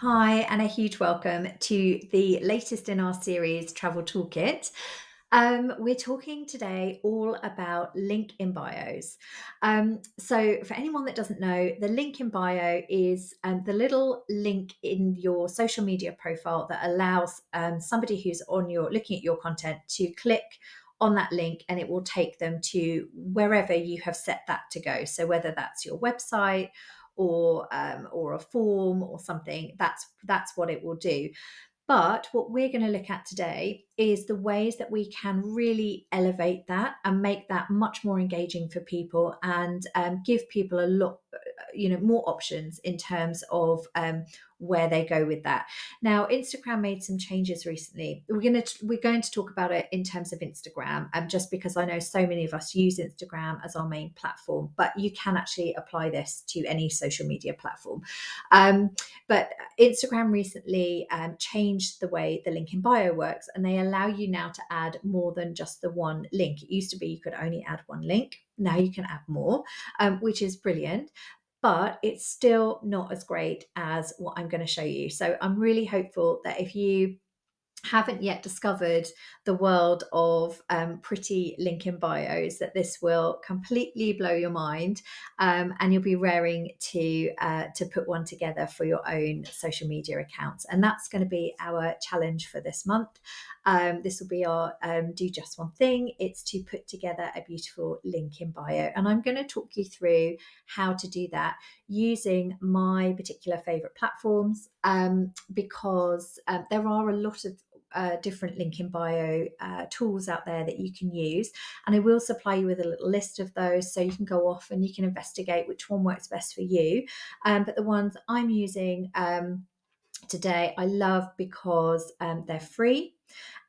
Hi, and a huge welcome to the latest in our series, Travel Toolkit. We're talking today all about link in bios. So, for anyone that doesn't know, the link in bio is the little link in your social media profile that allows somebody who's on your looking at your content to click on that link, and it will take them to wherever you have set that to go. So, whether that's your website or a form or something, that's what it will do. But what we're going to look at today is the ways that we can really elevate that and make that much more engaging for people, and give people a lot, more options in terms of where they go with that. Now, Instagram made some changes recently. We're going to talk about it in terms of Instagram, just because I know so many of us use Instagram as our main platform, but you can actually apply this to any social media platform. But Instagram recently changed the way the link in bio works, and they allow you now to add more than just the one link. It used to be you could only add one link. Now you can add more, which is brilliant. But it's still not as great as what I'm going to show you. So I'm really hopeful that if you haven't yet discovered the world of pretty link in bios, that this will completely blow your mind, and you'll be raring to put one together for your own social media accounts. And that's going to be our challenge for this month. This will be our do just one thing. It's to put together a beautiful link in bio, and I'm going to talk you through how to do that using my particular favorite platforms, because there are a lot of different link in bio tools out there that you can use, and I will supply you with a little list of those so you can go off and you can investigate which one works best for you. But the ones I'm using today I love because they're free,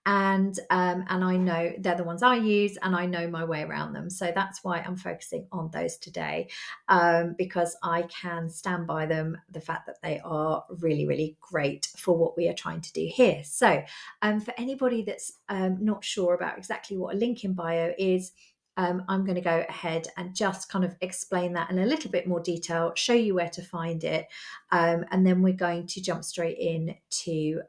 and I know they're the ones I use, and I know my way around them. So that's why I'm focusing on those today, because I can stand by them, the fact that they are really, really great for what we are trying to do here. So for anybody that's not sure about exactly what a link in bio is, I'm going to go ahead and just kind of explain that in a little bit more detail, show you where to find it, and then we're going to jump straight in to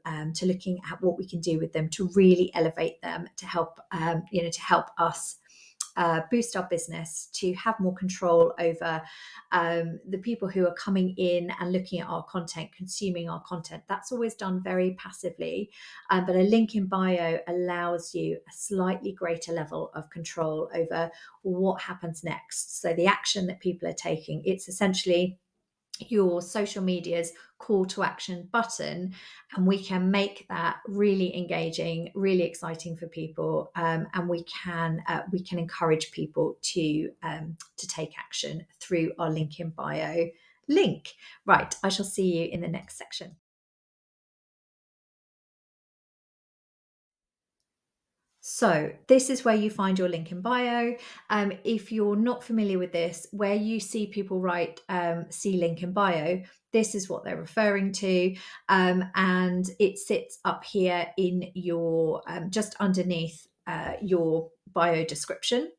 looking at what we can do with them to really elevate them, to help to help us boost our business, to have more control over the people who are coming in and looking at our content, consuming our content. That's always done very passively, but a link in bio allows you a slightly greater level of control over what happens next. So the action that people are taking, it's essentially your social media's call to action button, and we can make that really engaging, really exciting for people, and we can encourage people to take action through our link in bio link. Right, I shall see you in the next section. So this is where you find your link in bio. If you're not familiar with this, where you see people write see link in bio, this is what they're referring to, and it sits up here in your just underneath your bio description.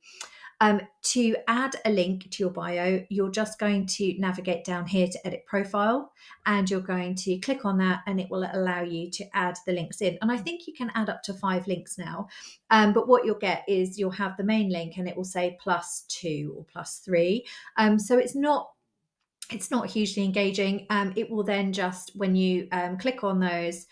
To add a link to your bio, you're just going to navigate down here to edit profile, and you're going to click on that, and it will allow you to add the links in. And I think you can add up to 5 links now. But what you'll get is you'll have the main link, and it will say +2 or +3. So it's not hugely engaging. It will then just, when you click on those,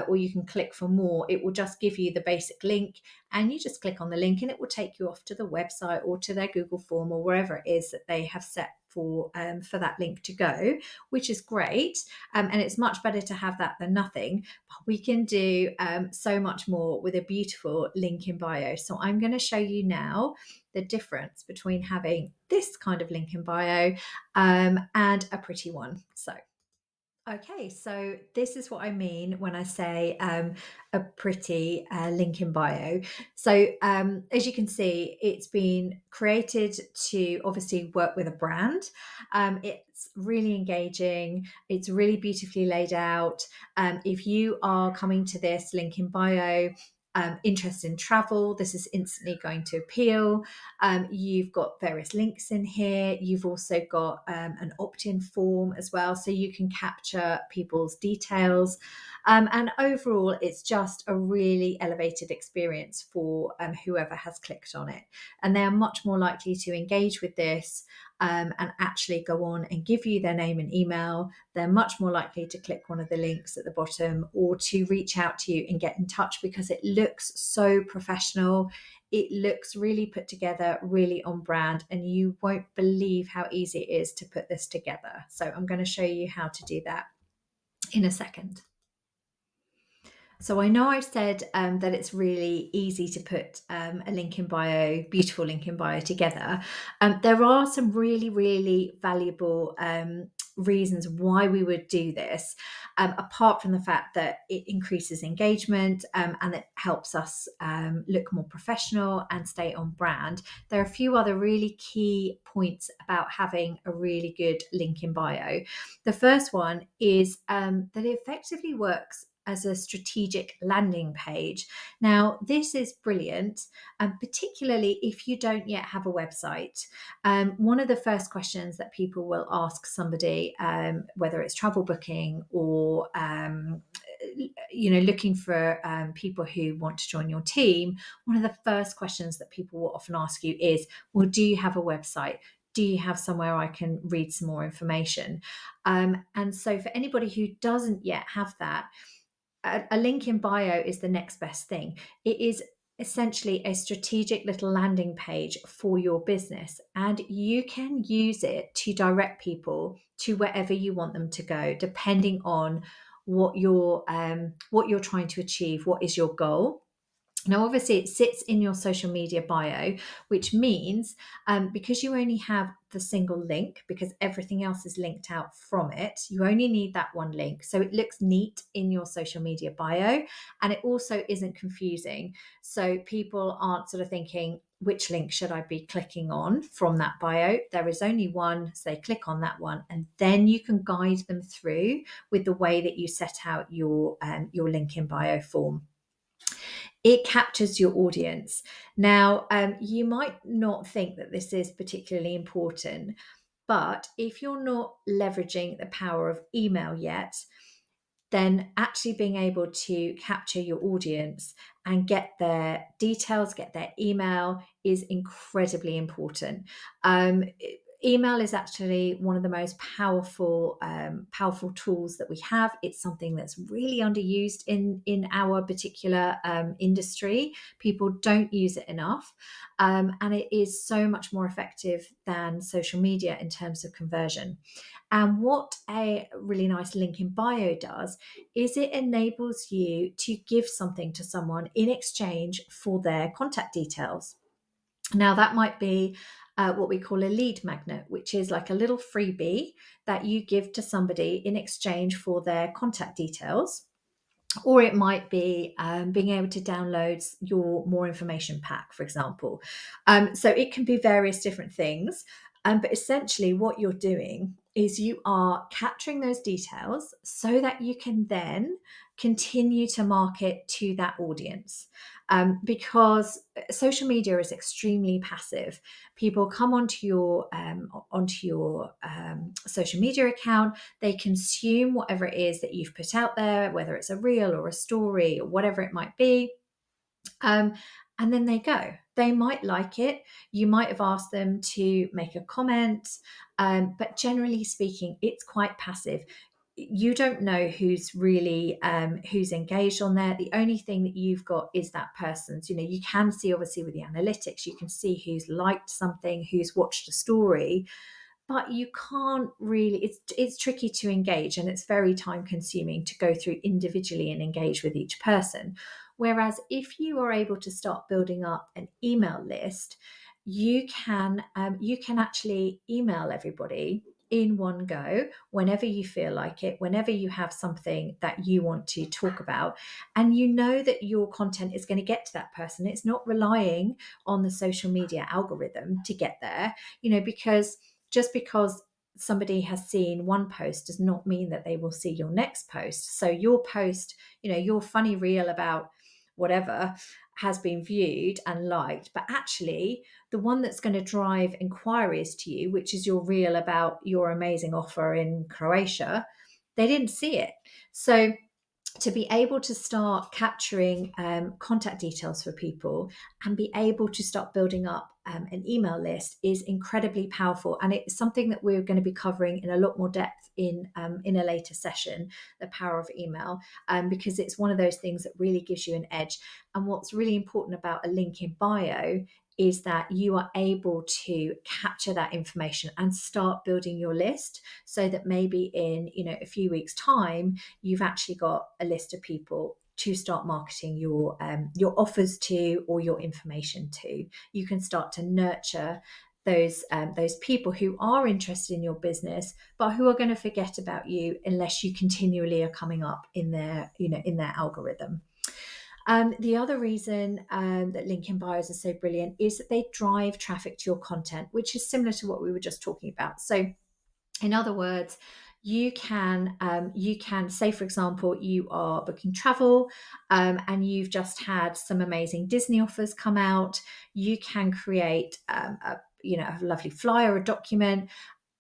or you can click for more, it will just give you the basic link, and you just click on the link and it will take you off to the website or to their Google form or wherever it is that they have set for that link to go, which is great. And it's much better to have that than nothing. But we can do so much more with a beautiful link in bio. So I'm going to show you now the difference between having this kind of link in bio and a pretty one. Okay, so this is what I mean when I say a pretty link in bio. So, as you can see, it's been created to obviously work with a brand. It's really engaging, it's really beautifully laid out. If you are coming to this link in bio, interest in travel, this is instantly going to appeal. You've got various links in here. You've also got an opt-in form as well, so you can capture people's details. And overall, it's just a really elevated experience for whoever has clicked on it. And they're much more likely to engage with this and actually go on and give you their name and email. They're much more likely to click one of the links at the bottom or to reach out to you and get in touch because it looks so professional. It looks really put together, really on brand, and you won't believe how easy it is to put this together. So I'm going to show you how to do that in a second. So I know I've said that it's really easy to put a link in bio, beautiful link in bio together. There are some really, really valuable reasons why we would do this, apart from the fact that it increases engagement and it helps us look more professional and stay on brand. There are a few other really key points about having a really good link in bio. The first one is that it effectively works as a strategic landing page. Now, this is brilliant, particularly if you don't yet have a website. One of the first questions that people will ask somebody, whether it's travel booking or looking for people who want to join your team, one of the first questions that people will often ask you is, well, do you have a website? Do you have somewhere I can read some more information? And so for anybody who doesn't yet have that, a link in bio is the next best thing. It is essentially a strategic little landing page for your business, and you can use it to direct people to wherever you want them to go, depending on what you're trying to achieve, what is your goal. Now, obviously, it sits in your social media bio, which means because you only have the single link, because everything else is linked out from it, you only need that one link. So it looks neat in your social media bio, and it also isn't confusing. So people aren't sort of thinking, which link should I be clicking on from that bio? There is only one, so they click on that one, and then you can guide them through with the way that you set out your link in bio form. It captures your audience. Now, you might not think that this is particularly important, but if you're not leveraging the power of email yet, then actually being able to capture your audience and get their details, get their email is incredibly important. Email is actually one of the most powerful tools that we have. It's something that's really underused in our particular industry. People don't use it enough, and it is so much more effective than social media in terms of conversion. And what a really nice link in bio does is it enables you to give something to someone in exchange for their contact details. Now, that might be what we call a lead magnet, which is like a little freebie that you give to somebody in exchange for their contact details. Or it might be being able to download your more information pack, for example. So it can be various different things. But essentially, what you're doing is you are capturing those details so that you can then continue to market to that audience. Because social media is extremely passive. People come onto your social media account, they consume whatever it is that you've put out there, whether it's a reel or a story or whatever it might be. And then they go. They might like it. You might have asked them to make a comment, but generally speaking, it's quite passive. You don't know who's really who's engaged on there. The only thing that you've got is that person's. You can see obviously with the analytics, you can see who's liked something, who's watched a story, but you can't really. It's tricky to engage, and it's very time consuming to go through individually and engage with each person. Whereas if you are able to start building up an email list, you can actually email everybody in one go whenever you feel like it, whenever you have something that you want to talk about, and you know that your content is going to get to that person. It's not relying on the social media algorithm to get there, because just because somebody has seen one post does not mean that they will see your next post. So your post, your funny reel about whatever has been viewed and liked, but actually the one that's going to drive inquiries to you, which is your reel about your amazing offer in Croatia, they didn't see it. So to be able to start capturing contact details for people and be able to start building up an email list is incredibly powerful, and it's something that we're going to be covering in a lot more depth in a later session, the power of email, because it's one of those things that really gives you an edge. And what's really important about a link in bio is that you are able to capture that information and start building your list, so that maybe in a few weeks time you've actually got a list of people to start marketing your offers to, or your information to. You can start to nurture those people who are interested in your business, but who are going to forget about you unless you continually are coming up in their in their algorithm. The other reason that LinkedIn bios are so brilliant is that they drive traffic to your content, which is similar to what we were just talking about. So in other words, you can say, for example, you are booking travel, and you've just had some amazing Disney offers come out. You can create a lovely flyer, a document.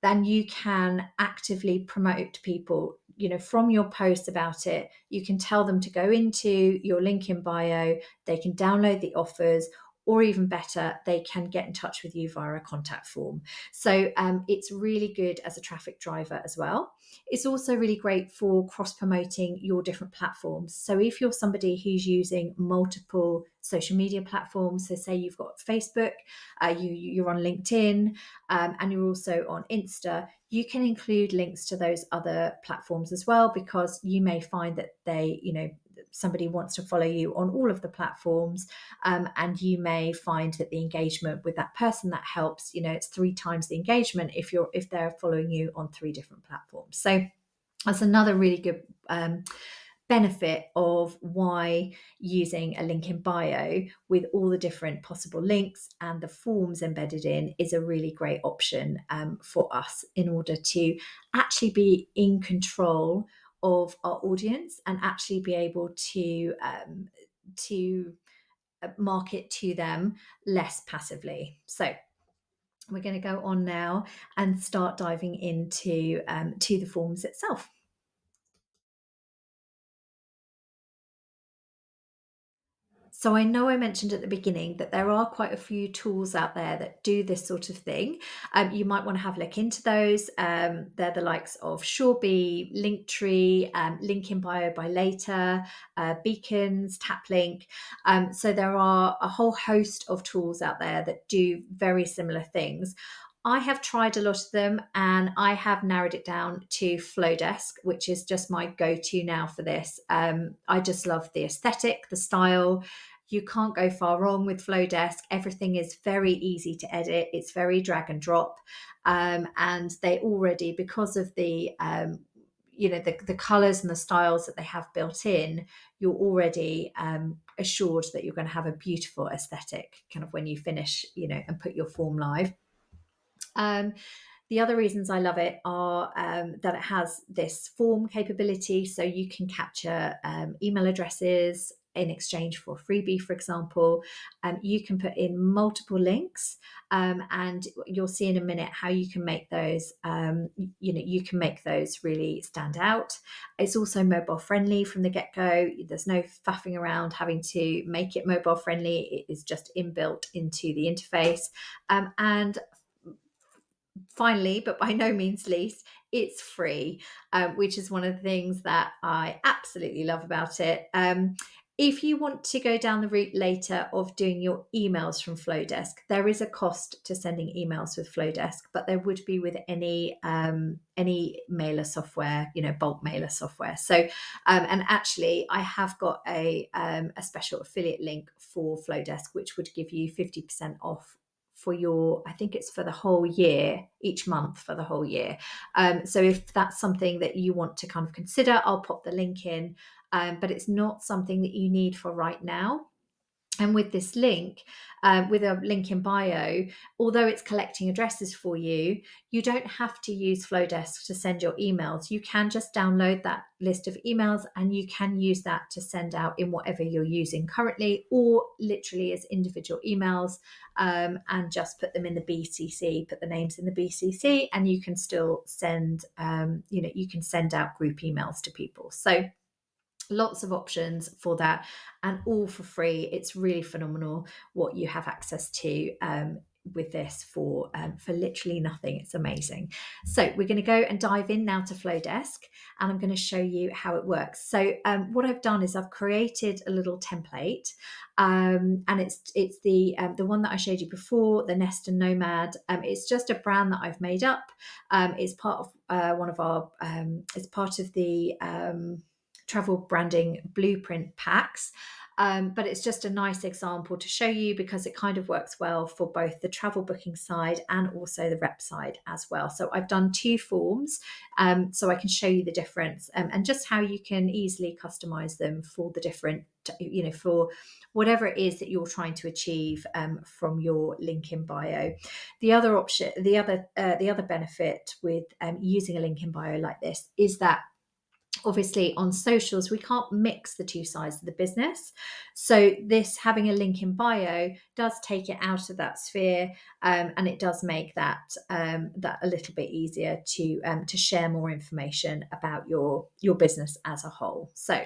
Then you can actively promote people, from your post about it. You can tell them to go into your link in bio, they can download the offers, or even better, they can get in touch with you via a contact form. So it's really good as a traffic driver as well. It's also really great for cross promoting your different platforms. So if you're somebody who's using multiple social media platforms, so say you've got Facebook, you're on LinkedIn, and you're also on Insta, you can include links to those other platforms as well, because you may find that somebody wants to follow you on all of the platforms, and you may find that the engagement with that person that helps, it's 3 times the engagement if they're following you on 3 different platforms. So that's another really good benefit of why using a link in bio with all the different possible links and the forms embedded in is a really great option for us, in order to actually be in control of our audience and actually be able to market to them less passively. So we're going to go on now and start diving into to the forms itself. So I know I mentioned at the beginning that there are quite a few tools out there that do this sort of thing. You might want to have a look into those. They're the likes of Shorebee, Linktree, Link in Bio by Later, Beacons, Taplink. So there are a whole host of tools out there that do very similar things. I have tried a lot of them, and I have narrowed it down to Flowdesk, which is just my go-to now for this. I just love the aesthetic, the style. You can't go far wrong with Flowdesk. Everything is very easy to edit. It's very drag and drop. And they already, because of the colors and the styles that they have built in, you're already assured that you're going to have a beautiful aesthetic kind of when you finish, and put your form live. Um, the other reasons I love it are that it has this form capability, so you can capture email addresses in exchange for a freebie, for example. You can put in multiple links, and you'll see in a minute how you can make those. You can make those really stand out. It's also mobile friendly from the get-go. There's no faffing around having to make it mobile friendly. It is just inbuilt into the interface, and finally, but by no means least, it's free, which is one of the things that I absolutely love about it. If you want to go down the route later of doing your emails from Flowdesk, there is a cost to sending emails with Flowdesk, but there would be with any mailer software, bulk mailer software. So, and actually, I have got a special affiliate link for Flowdesk, which would give you 50% off for I think it's for the whole year, each month for the whole year. So if that's something that you want to kind of consider, I'll pop the link in, but it's not something that you need for right now. And with this link, with a link in bio, although it's collecting addresses for you, you don't have to use Flowdesk to send your emails. You can just download that list of emails and you can use that to send out in whatever you're using currently, or literally as individual emails, and just put them in the BCC, put the names in the BCC, and you can still send, you can send out group emails to people. So lots of options for that, and all for free. It's really phenomenal what you have access to with this for literally nothing. It's amazing. So we're going to go and dive in now to Flowdesk, and I'm going to show you how it works. So what I've done is I've created a little template, and it's the one that I showed you before, the Nest and Nomad. It's just a brand that I've made up. It's part of one of our it's part of the travel branding blueprint packs. But it's just a nice example to show you, because it kind of works well for both the travel booking side and also the rep side as well. So I've done 2 forms, so I can show you the difference, and just how you can easily customize them for the different, for whatever it is that you're trying to achieve from your link in bio. The other option, the other benefit with using a link in bio like this is that obviously on socials we can't mix the 2 sides of the business, so this having a link in bio does take it out of that sphere, and it does make that that a little bit easier to share more information about your business as a whole. So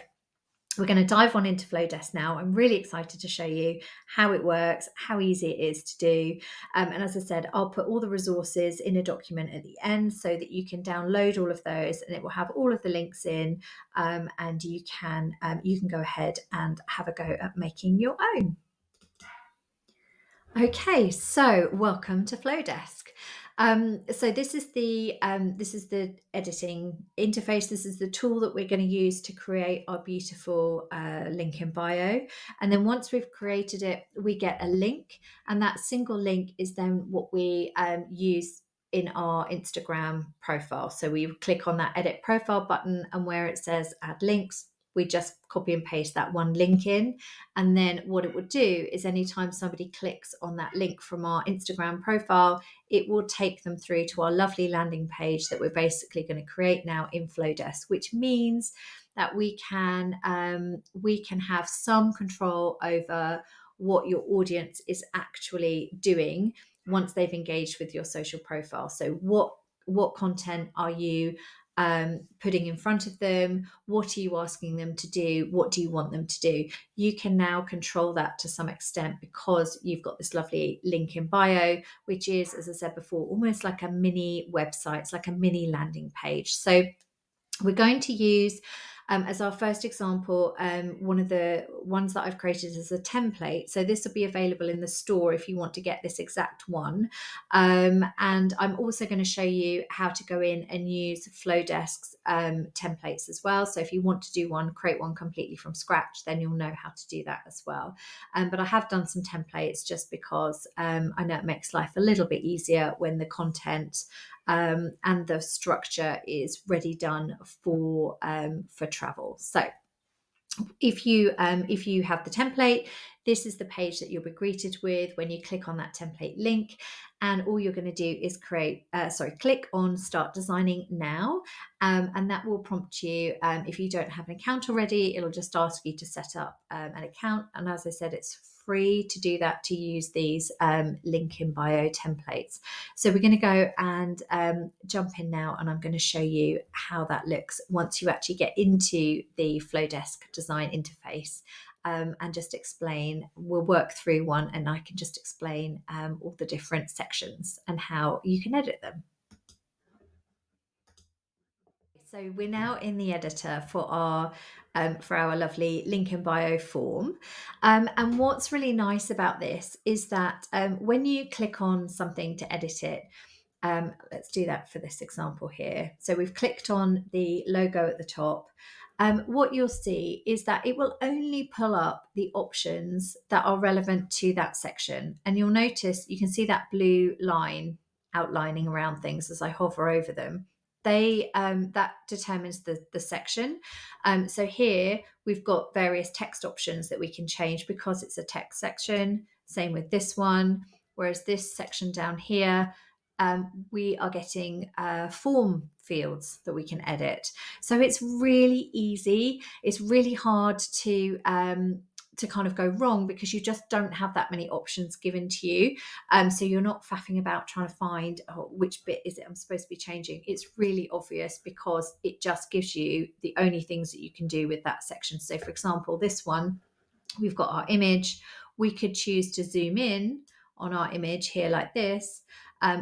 we're going to dive on into Flowdesk now. I'm really excited to show you how it works, how easy it is to do. And as I said, I'll put all the resources in a document at the end so that you can download all of those, and it will have all of the links in, and you can go ahead and have a go at making your own. Okay, so welcome to Flowdesk. So this is the editing interface. This is the tool that we're going to use to create our beautiful link in bio. And then once we've created it, we get a link, and that single link is then what we use in our Instagram profile. So we click on that edit profile button, and where it says add links, we just copy and paste that one link in. And then what it would do is anytime somebody clicks on that link from our Instagram profile, it will take them through to our lovely landing page that we're basically going to create now in Flowdesk, which means that we can have some control over what your audience is actually doing once they've engaged with your social profile. So what content are you putting in front of them? What are you asking them to do? What do you want them to do? You can now control that to some extent, because you've got this lovely link in bio, which is, as I said before, almost like a mini website. It's like a mini landing page. So we're going to use, as our first example, one of the ones that I've created as a template. So this will be available in the store if you want to get this exact one. And I'm also going to show you how to go in and use Flowdesk's templates as well. So if you want to do one, create one completely from scratch, then you'll know how to do that as well. But I have done some templates just because I know it makes life a little bit easier when the content and the structure is ready done for travel. So if you have the template, this is the page that you'll be greeted with when you click on that template link, and all you're going to do is click on start designing now, and that will prompt you, if you don't have an account already, it'll just ask you to set up an account. And as I said, it's free to do that, to use these link in bio templates. So we're going to go and jump in now, and I'm going to show you how that looks once you actually get into the Flowdesk design interface, and just explain. We'll work through one, and I can just explain all the different sections and how you can edit them. So we're now in the editor for our lovely link in bio form, and what's really nice about this is that when you click on something to edit it, let's do that for this example here. So we've clicked on the logo at the top. What you'll see is that it will only pull up the options that are relevant to that section, and you'll notice you can see that blue line outlining around things as I hover over them. they that determines the section. So here we've got various text options that we can change because it's a text section. Same with this one. Whereas this section down here, we are getting form fields that we can edit. So it's really easy. It's really hard to kind of go wrong because you just don't have that many options given to you. So you're not faffing about trying to find, oh, which bit is it I'm supposed to be changing. It's really obvious because it just gives you the only things that you can do with that section. So for example, this one, we've got our image. We could choose to zoom in on our image here like this.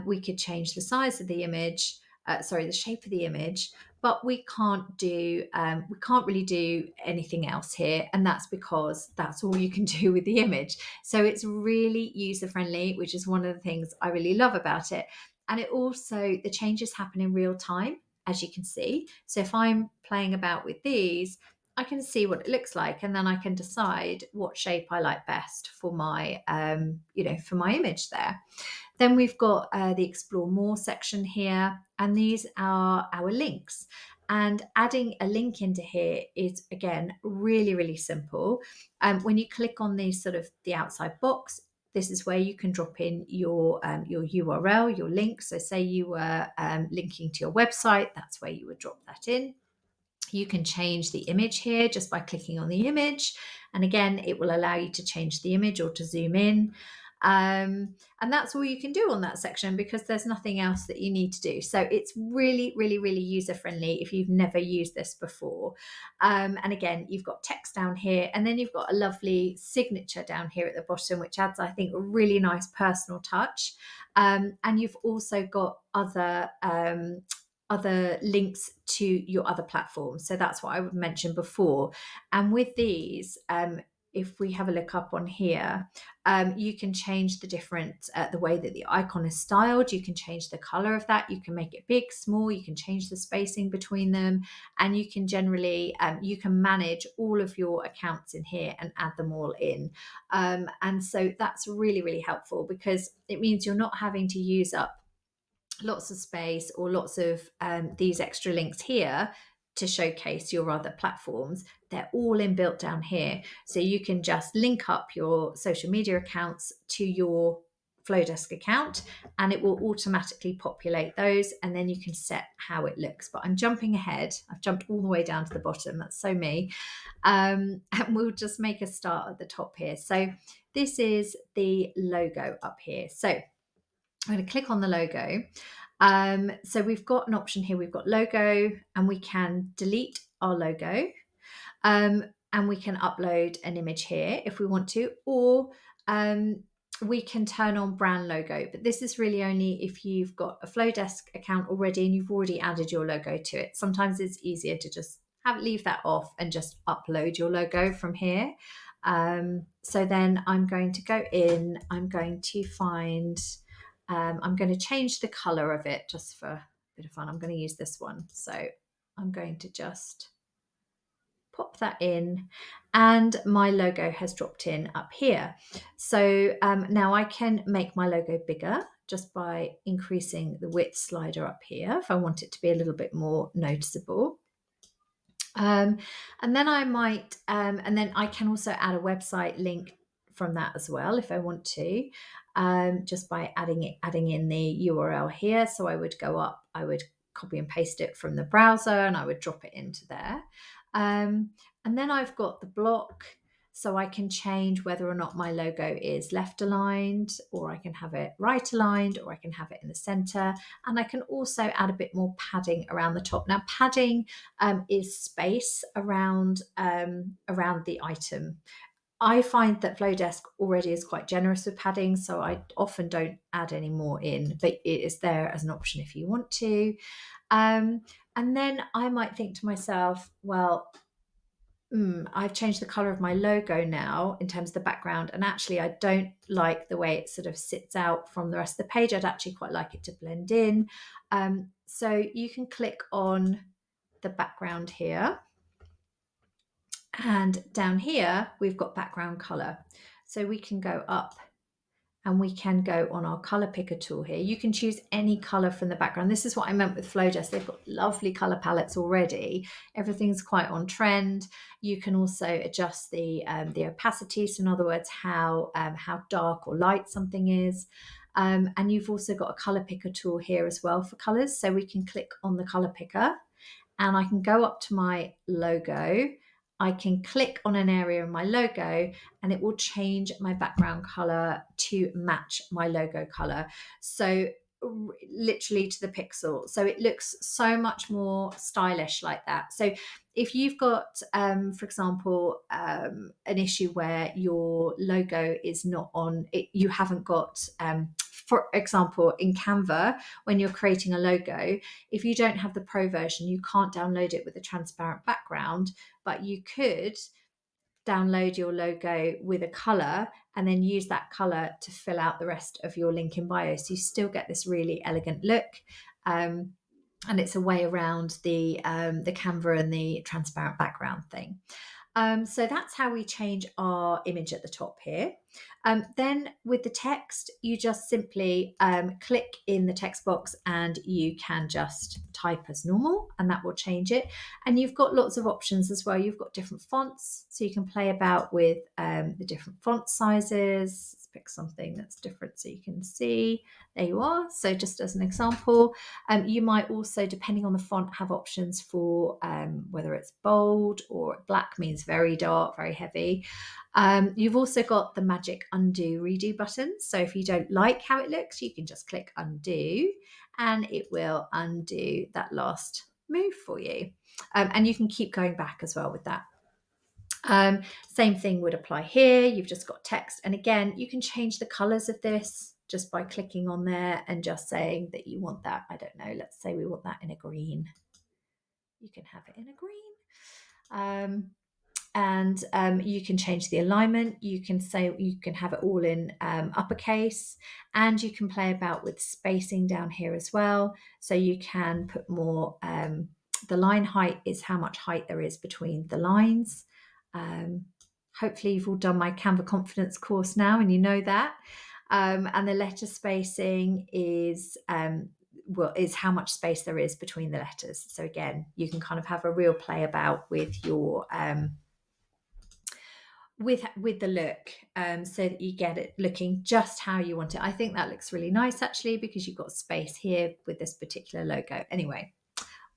We could change the size of the image, the shape of the image, but we can't really do anything else here. And that's because that's all you can do with the image. So it's really user friendly, which is one of the things I really love about it. And it also, the changes happen in real time, as you can see. So if I'm playing about with these, I can see what it looks like, and then I can decide what shape I like best for my, for my image there. Then we've got the Explore More section here, and these are our links. And adding a link into here is, again, really, really simple. When you click on the sort of the outside box, this is where you can drop in your URL, your link. So say you were linking to your website, that's where you would drop that in. You can change the image here just by clicking on the image. And again, it will allow you to change the image or to zoom in. And that's all you can do on that section because there's nothing else that you need to do. So it's really, really, really user friendly if you've never used this before. And again, you've got text down here, and then you've got a lovely signature down here at the bottom, which adds, I think, a really nice personal touch. And you've also got other links to your other platforms. So that's what I would mention before. And with these, if we have a look up on here, you can change the way that the icon is styled. You can change the color of that. You can make it big, small. You can change the spacing between them, and you can generally you can manage all of your accounts in here and add them all in. And so that's really, really helpful because it means you're not having to use up lots of space or lots of these extra links here to showcase your other platforms. They're all inbuilt down here. So you can just link up your social media accounts to your Flowdesk account and it will automatically populate those, and then you can set how it looks. But I'm jumping ahead. I've jumped all the way down to the bottom. That's so me. And we'll just make a start at the top here. So this is the logo up here. So I'm going to click on the logo. So we've got an option here. We've got logo, and we can delete our logo, and we can upload an image here if we want to, or we can turn on brand logo. But this is really only if you've got a Flowdesk account already and you've already added your logo to it. Sometimes it's easier to just leave that off and just upload your logo from here. So then I'm going to go in. I'm going to find. I'm going to change the color of it just for a bit of fun. I'm going to use this one. So I'm going to just pop that in, and my logo has dropped in up here. So now I can make my logo bigger just by increasing the width slider up here if I want it to be a little bit more noticeable. And then I might, and then I can also add a website link from that as well if I want to, just by adding in the URL here. So I would go up, I would copy and paste it from the browser, and I would drop it into there. And then I've got the block, so I can change whether or not my logo is left aligned, or I can have it right aligned, or I can have it in the center. And I can also add a bit more padding around the top. Now, padding is space around the item. I find that Flowdesk already is quite generous with padding, so I often don't add any more in, but it is there as an option if you want to. And then I might think to myself, well, I've changed the color of my logo now in terms of the background, and actually I don't like the way it sort of sits out from the rest of the page. I'd actually quite like it to blend in. So you can click on the background here, and down here we've got background color. So we can go up and we can go on our color picker tool here. You can choose any color from the background. This is what I meant with Flowdesk. They've got lovely color palettes already. Everything's quite on trend. You can also adjust the opacity, so in other words, how dark or light something is. And you've also got a color picker tool here as well for colors. So we can click on the color picker and I can go up to my logo. I can click on an area in my logo and it will change my background color to match my logo color. So literally to the pixel. So it looks so much more stylish like that. So if you've got, for example, an issue where your logo is not on it, you haven't got, for example, in Canva, when you're creating a logo, if you don't have the pro version, you can't download it with a transparent background, but you could download your logo with a color and then use that color to fill out the rest of your link in bio. So you still get this really elegant look. And it's a way around the Canva and the transparent background thing. So that's how we change our image at the top here. Then with the text, you just simply click in the text box and you can just type as normal and that will change it. And you've got lots of options as well. You've got different fonts, so you can play about with the different font sizes. Let's pick something that's different so you can see. There you are. So just as an example, you might also, depending on the font, have options for whether it's bold or black means very dark, very heavy. You've also got the magic undo redo button. So if you don't like how it looks, you can just click undo and it will undo that last move for you. And you can keep going back as well with that. Same thing would apply here. You've just got text. And again, you can change the colors of this just by clicking on there and just saying that you want that. I don't know. Let's say we want that in a green. You can have it in a green. And you can change the alignment. You can say you can have it all in uppercase, and you can play about with spacing down here as well. So you can put more. The line height is how much height there is between the lines. Hopefully you've all done my Canva Confidence course now and you know that. And the letter spacing is how much space there is between the letters. So again, you can kind of have a real play about with your with the look, so that you get it looking just how you want it. I think that looks really nice actually, because you've got space here with this particular logo. Anyway,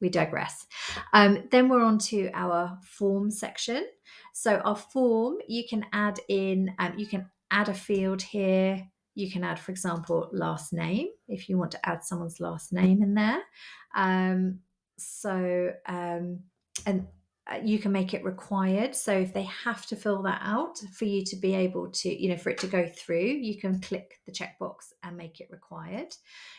we digress. Then we're on to our form section. So our form, you can add in, you can add a field here. You can add, for example, last name, if you want to add someone's last name in there. And you can make it required. So if they have to fill that out for you to be able to, for it to go through, you can click the checkbox and make it required.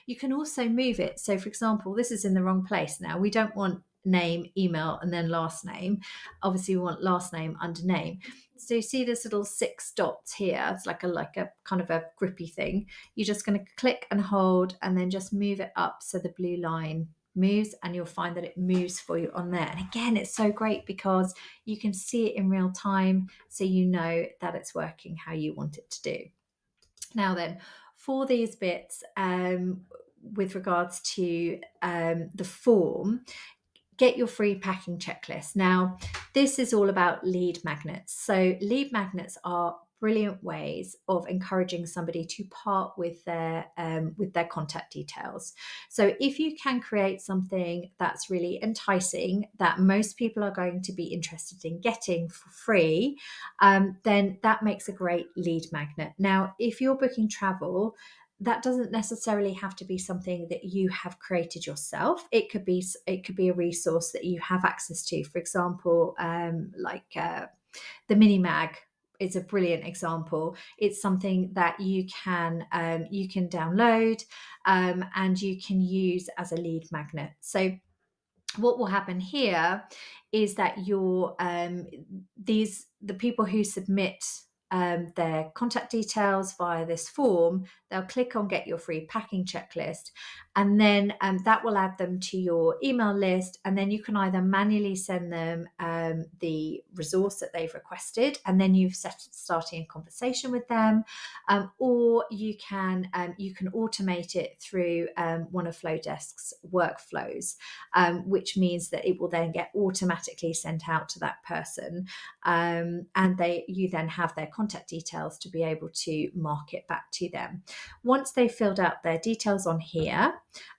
You can also move it. So for example, this is in the wrong place now. We don't want name, email, and then last name. Obviously we want last name under name. So you see this little 6 dots here. It's like a kind of a grippy thing. You're just going to click and hold and then just move it up so the blue line moves, and you'll find that it moves for you on there. And again, it's so great because you can see it in real time, so you know that it's working how you want it to do. Now then, for these bits, with regards to the form, get your free packing checklist. Now, this is all about lead magnets. So lead magnets are brilliant ways of encouraging somebody to part with their contact details. So if you can create something that's really enticing, that most people are going to be interested in getting for free, then that makes a great lead magnet. Now, if you're booking travel, that doesn't necessarily have to be something that you have created yourself. It could be a resource that you have access to. For example, the mini mag is a brilliant example. It's something that you can download and you can use as a lead magnet. So what will happen here is that the people who submit their contact details via this form, they'll click on get your free packing checklist, and then that will add them to your email list, and then you can either manually send them the resource that they've requested, and then you've starting a conversation with them, or you can automate it through one of Flowdesk's workflows, which means that it will then get automatically sent out to that person, and you then have their contact details to be able to mark it back to them. Once they've filled out their details on here,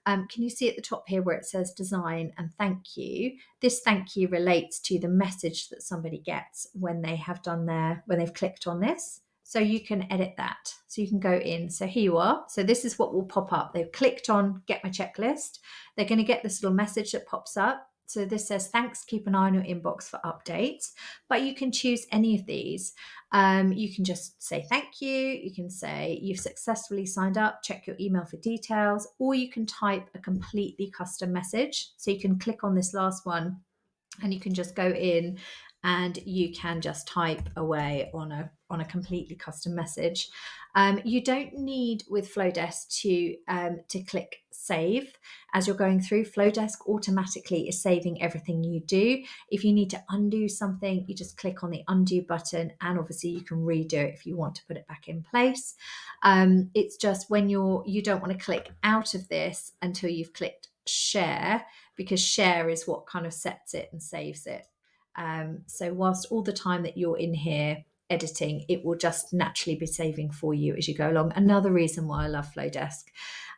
can you see at the top here where it says design and thank you? This thank you relates to the message that somebody gets when they have when they've clicked on this. So you can edit that. So you can go in. So here you are. So this is what will pop up. They've clicked on get my checklist. They're going to get this little message that pops up. So this says, thanks, keep an eye on your inbox for updates. But you can choose any of these. You can just say thank you. You can say you've successfully signed up, check your email for details, or you can type a completely custom message. So you can click on this last one and you can just go in and you can just type away on a completely custom message. You don't need with Flowdesk to click save as you're going through. Flowdesk automatically is saving everything you do. If you need to undo something, you just click on the undo button, and obviously you can redo it if you want to put it back in place. It's just when you don't want to click out of this until you've clicked share, because share is what kind of sets it and saves it. So whilst all the time that you're in here editing, it will just naturally be saving for you as you go along. Another reason why I love Flowdesk.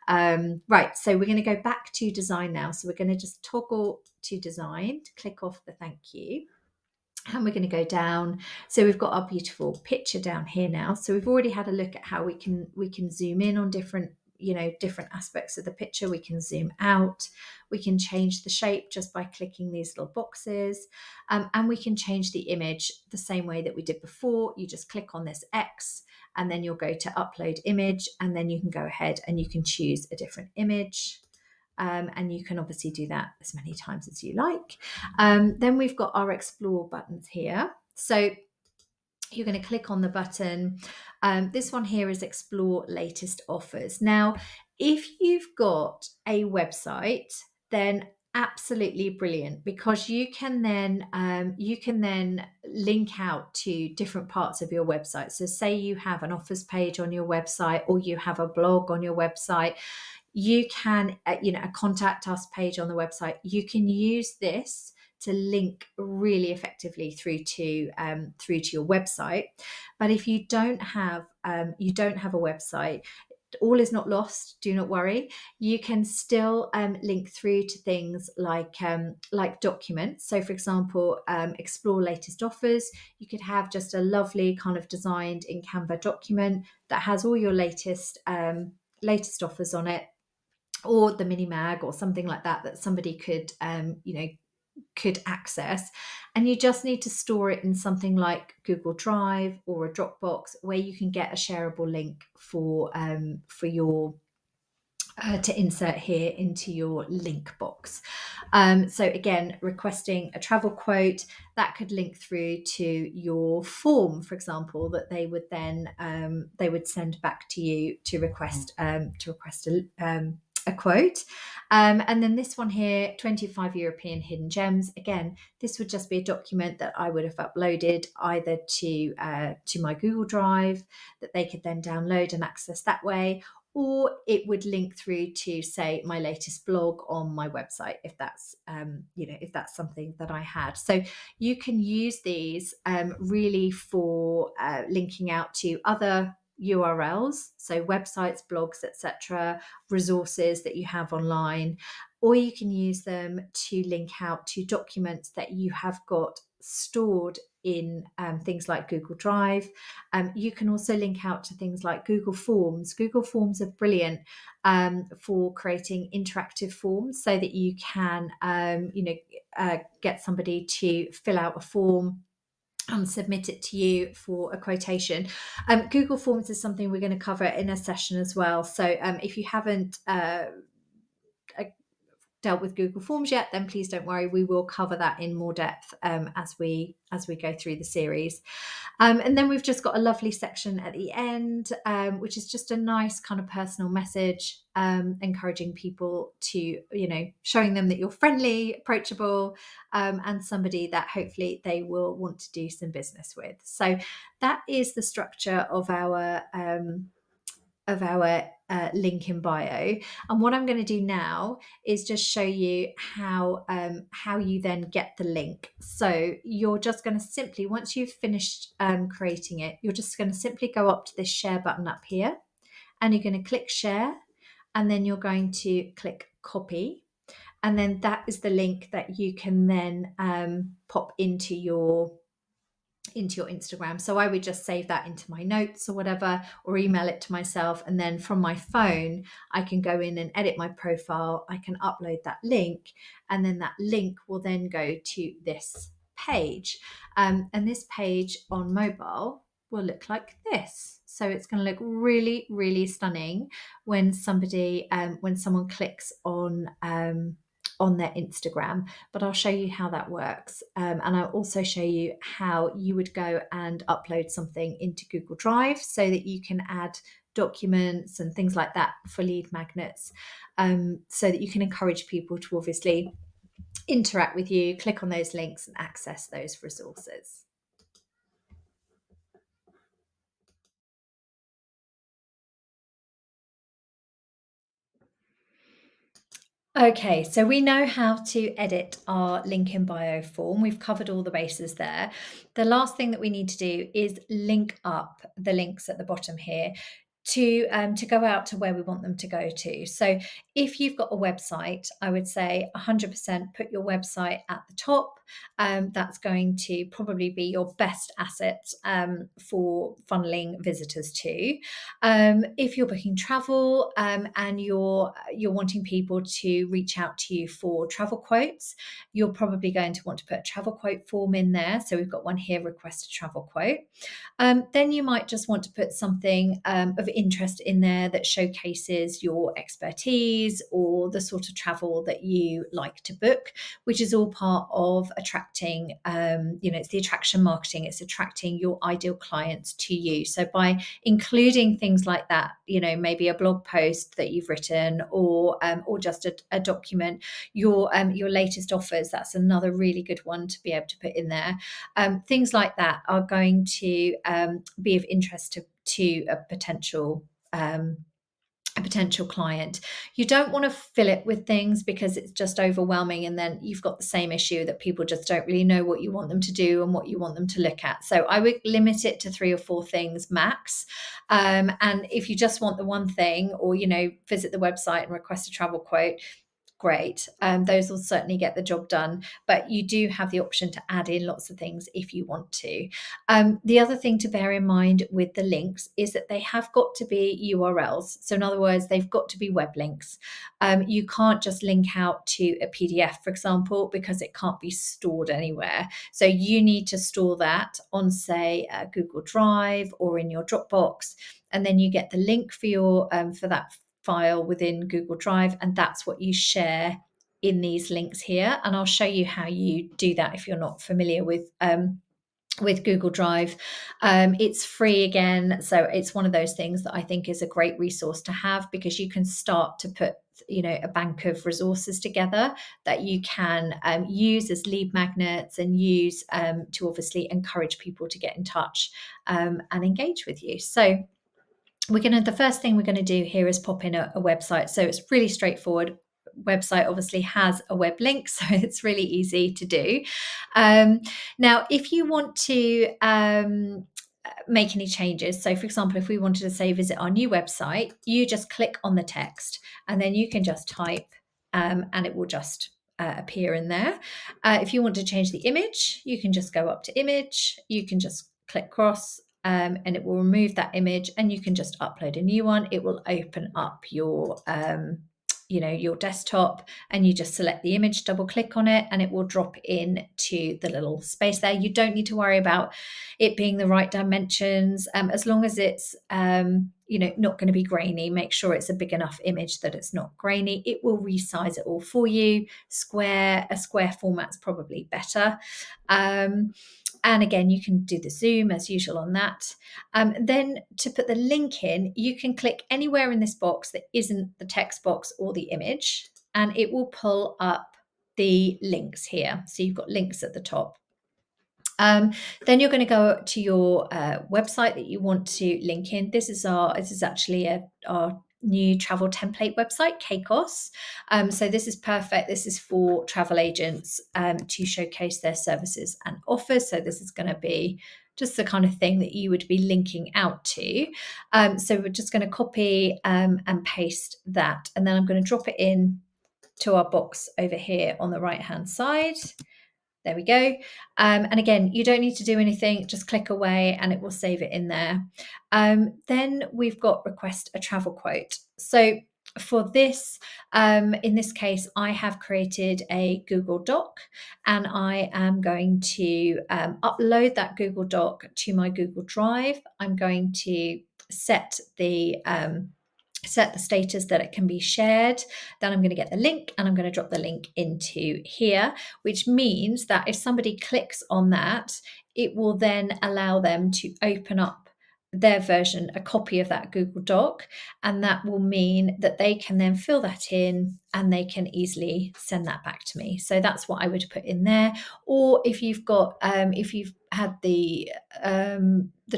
Right, so we're going to go back to design now. So we're going to just toggle to design, to click off the thank you. And we're going to go down. So we've got our beautiful picture down here now. So we've already had a look at how we can zoom in on different aspects of the picture. We can zoom out. We can change the shape just by clicking these little boxes. And we can change the image the same way that we did before. You just click on this X and then you'll go to upload image, and then you can go ahead and you can choose a different image. And you can obviously do that as many times as you like. Then we've got our explore buttons here. So you're going to click on the button. This one here is explore latest offers. Now, if you've got a website, then absolutely brilliant, because you can then link out to different parts of your website. So say you have an offers page on your website, or you have a blog on your website. You can, a contact us page on the website. You can use this to link really effectively through to your website. But if you don't have a website, all is not lost. Do not worry. You can still link through to things like documents. So, for example, explore latest offers. You could have just a lovely kind of designed in Canva document that has all your latest offers on it, or the mini mag or something like that somebody could access. And you just need to store it in something like Google Drive or a Dropbox, where you can get a shareable link for your to insert here into your link box. So again, requesting a travel quote, that could link through to your form, for example, that they would then they would send back to you to request a quote. And then this one here, 25 European hidden gems. Again, this would just be a document that I would have uploaded either to my Google Drive that they could then download and access that way, or it would link through to, say, my latest blog on my website, if that's if that's something that I had. So you can use these really for linking out to other URLs, so websites, blogs, etc., resources that you have online, or you can use them to link out to documents that you have got stored in things like Google Drive. You can also link out to things like Google Forms. Google Forms are brilliant for creating interactive forms, so that you can get somebody to fill out a form and submit it to you for a quotation. Google Forms is something we're going to cover in a session as well. So if you haven't dealt with Google Forms yet, then please don't worry, we will cover that in more depth as we go through the series. And then we've just got a lovely section at the end, which is just a nice kind of personal message, encouraging people to, showing them that you're friendly, approachable, and somebody that hopefully they will want to do some business with. So that is the structure of our link in bio. And what I'm going to do now is just show you how you then get the link. So you're just going to simply, once you've finished creating it, you're just going to simply go up to this share button up here, and you're going to click share, and then you're going to click copy. And then that is the link that you can then pop into your Instagram. So I would just save that into my notes or whatever, or email it to myself. And then from my phone, I can go in and edit my profile. I can upload that link, and then that link will then go to this page. And this page on mobile will look like this. So it's going to look really, really stunning when someone clicks on their Instagram, but I'll show you how that works. And I'll also show you how you would go and upload something into Google Drive so that you can add documents and things like that for lead magnets, so that you can encourage people to obviously interact with you, click on those links and access those resources. Okay, so we know how to edit our link in bio form. We've covered all the bases there. The last thing that we need to do is link up the links at the bottom here to go out to where we want them to go to. So if you've got a website, I would say 100% put your website at the top. That's going to probably be your best asset for funneling visitors to. If you're booking travel and you're wanting people to reach out to you for travel quotes, you're probably going to want to put a travel quote form in there. So we've got one here, request a travel quote. Then you might just want to put something of interest in there that showcases your expertise or the sort of travel that you like to book, which is all part of attracting, it's the attraction marketing. It's attracting your ideal clients to you. So by including things like that, maybe a blog post that you've written or just a document, your latest offers, that's another really good one to be able to put in there. Things like that are going to be of interest to a potential client. You don't want to fill it with things because it's just overwhelming, and then you've got the same issue that people just don't really know what you want them to do and what you want them to look at. So I would limit it to 3 or 4 things max. And if you just want the one thing, or visit the website and request a travel quote, great. Those will certainly get the job done, but you do have the option to add in lots of things if you want to. The other thing to bear in mind with the links is that they have got to be URLs. So in other words, they've got to be web links. You can't just link out to a PDF, for example, because it can't be stored anywhere. So you need to store that on, say, Google Drive or in your Dropbox, and then you get the link for that file within Google Drive, and that's what you share in these links here. And I'll show you how you do that if you're not familiar with Google Drive. It's free again, so it's one of those things that I think is a great resource to have, because you can start to put a bank of resources together that you can use as lead magnets and use to obviously encourage people to get in touch and engage with you. So the first thing we're going to do here is pop in a website. So it's really straightforward. Website obviously has a web link, so it's really easy to do. Now, if you want to make any changes, so for example, if we wanted to say visit our new website, you just click on the text and then you can just type and it will just appear in there. If you want to change the image, you can just go up to image, you can just click cross, and it will remove that image, and you can just upload a new one. It will open up your your desktop, and you just select the image, double click on it, and it will drop in to the little space there. You don't need to worry about it being the right dimensions, as long as it's not going to be grainy. Make sure it's a big enough image that it's not grainy. It will resize it all for you. A square format's probably better. And again, you can do the zoom as usual on that. Then to put the link in, you can click anywhere in this box that isn't the text box or the image, and it will pull up the links here. So you've got links at the top. Then you're going to go to your website that you want to link in. This is actually our new travel template website, KCOS. So this is perfect. This is for travel agents to showcase their services and offers. So this is going to be just the kind of thing that you would be linking out to. So we're just going to copy and paste that, and then I'm going to drop it in to our box over here on the right hand side. There we go. And again, you don't need to do anything, just click away and it will save it in there. Then we've got request a travel quote. So for this, in this case, I have created a Google Doc, and I am going to upload that Google Doc to my Google Drive. I'm going to set the status that it can be shared. Then I'm going to get the link and I'm going to drop the link into here, which means that if somebody clicks on that, it will then allow them to open up their version, a copy of that Google Doc, and that will mean that they can then fill that in and they can easily send that back to me. So that's what I would put in there. Or if you've got, if you've had the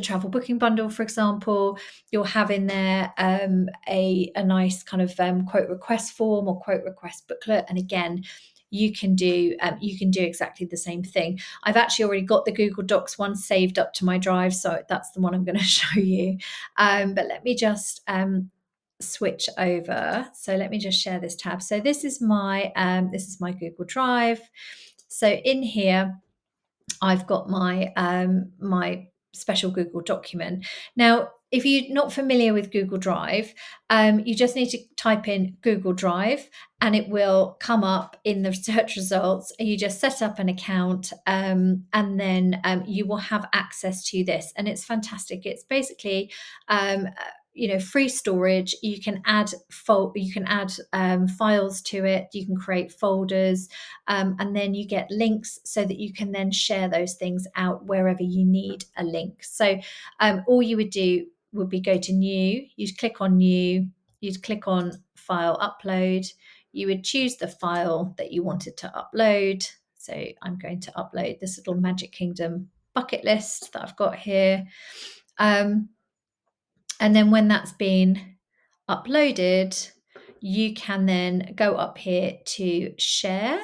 travel booking bundle, for example, you'll have in there a nice kind of quote request form or quote request booklet, and again, you can do exactly the same thing. I've actually already got the Google Docs one saved up to my drive, so that's the one I'm going to show you. But let me just switch over. So let me just share this tab. So this is my Google Drive. So in here, I've got my my special Google document. Now, if you're not familiar with Google Drive, you just need to type in Google Drive and it will come up in the search results. You just set up an account and then you will have access to this. And it's fantastic. It's basically free storage. You can add files to it. You can create folders, and then you get links so that you can then share those things out wherever you need a link. So all you would do would be go to new. You'd click on new. You'd click on file upload. You would choose the file that you wanted to upload. So I'm going to upload this little Magic Kingdom bucket list that I've got here. And then when that's been uploaded, you can then go up here to share.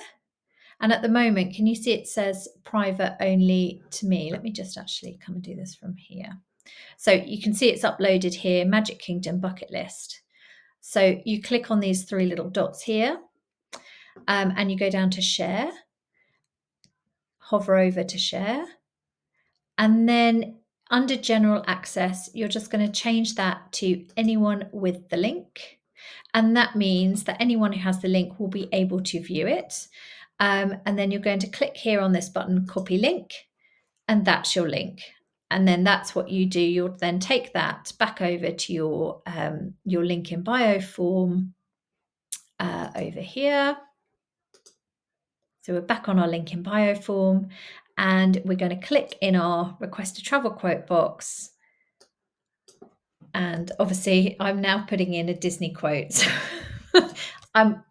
And at the moment, can you see it says private only to me? Let me just actually come and do this from here. So you can see it's uploaded here, Magic Kingdom bucket list. So you click on these three little dots here and you go down to share, hover over to share. And then under general access, you're just going to change that to anyone with the link. And that means that anyone who has the link will be able to view it. And then you're going to click here on this button, copy link, and that's your link. And then that's what you do. You'll then take that back over to your link in bio form over here. So we're back on our link in bio form, and we're going to click in our request a travel quote box. And obviously I'm now putting in a Disney quote. So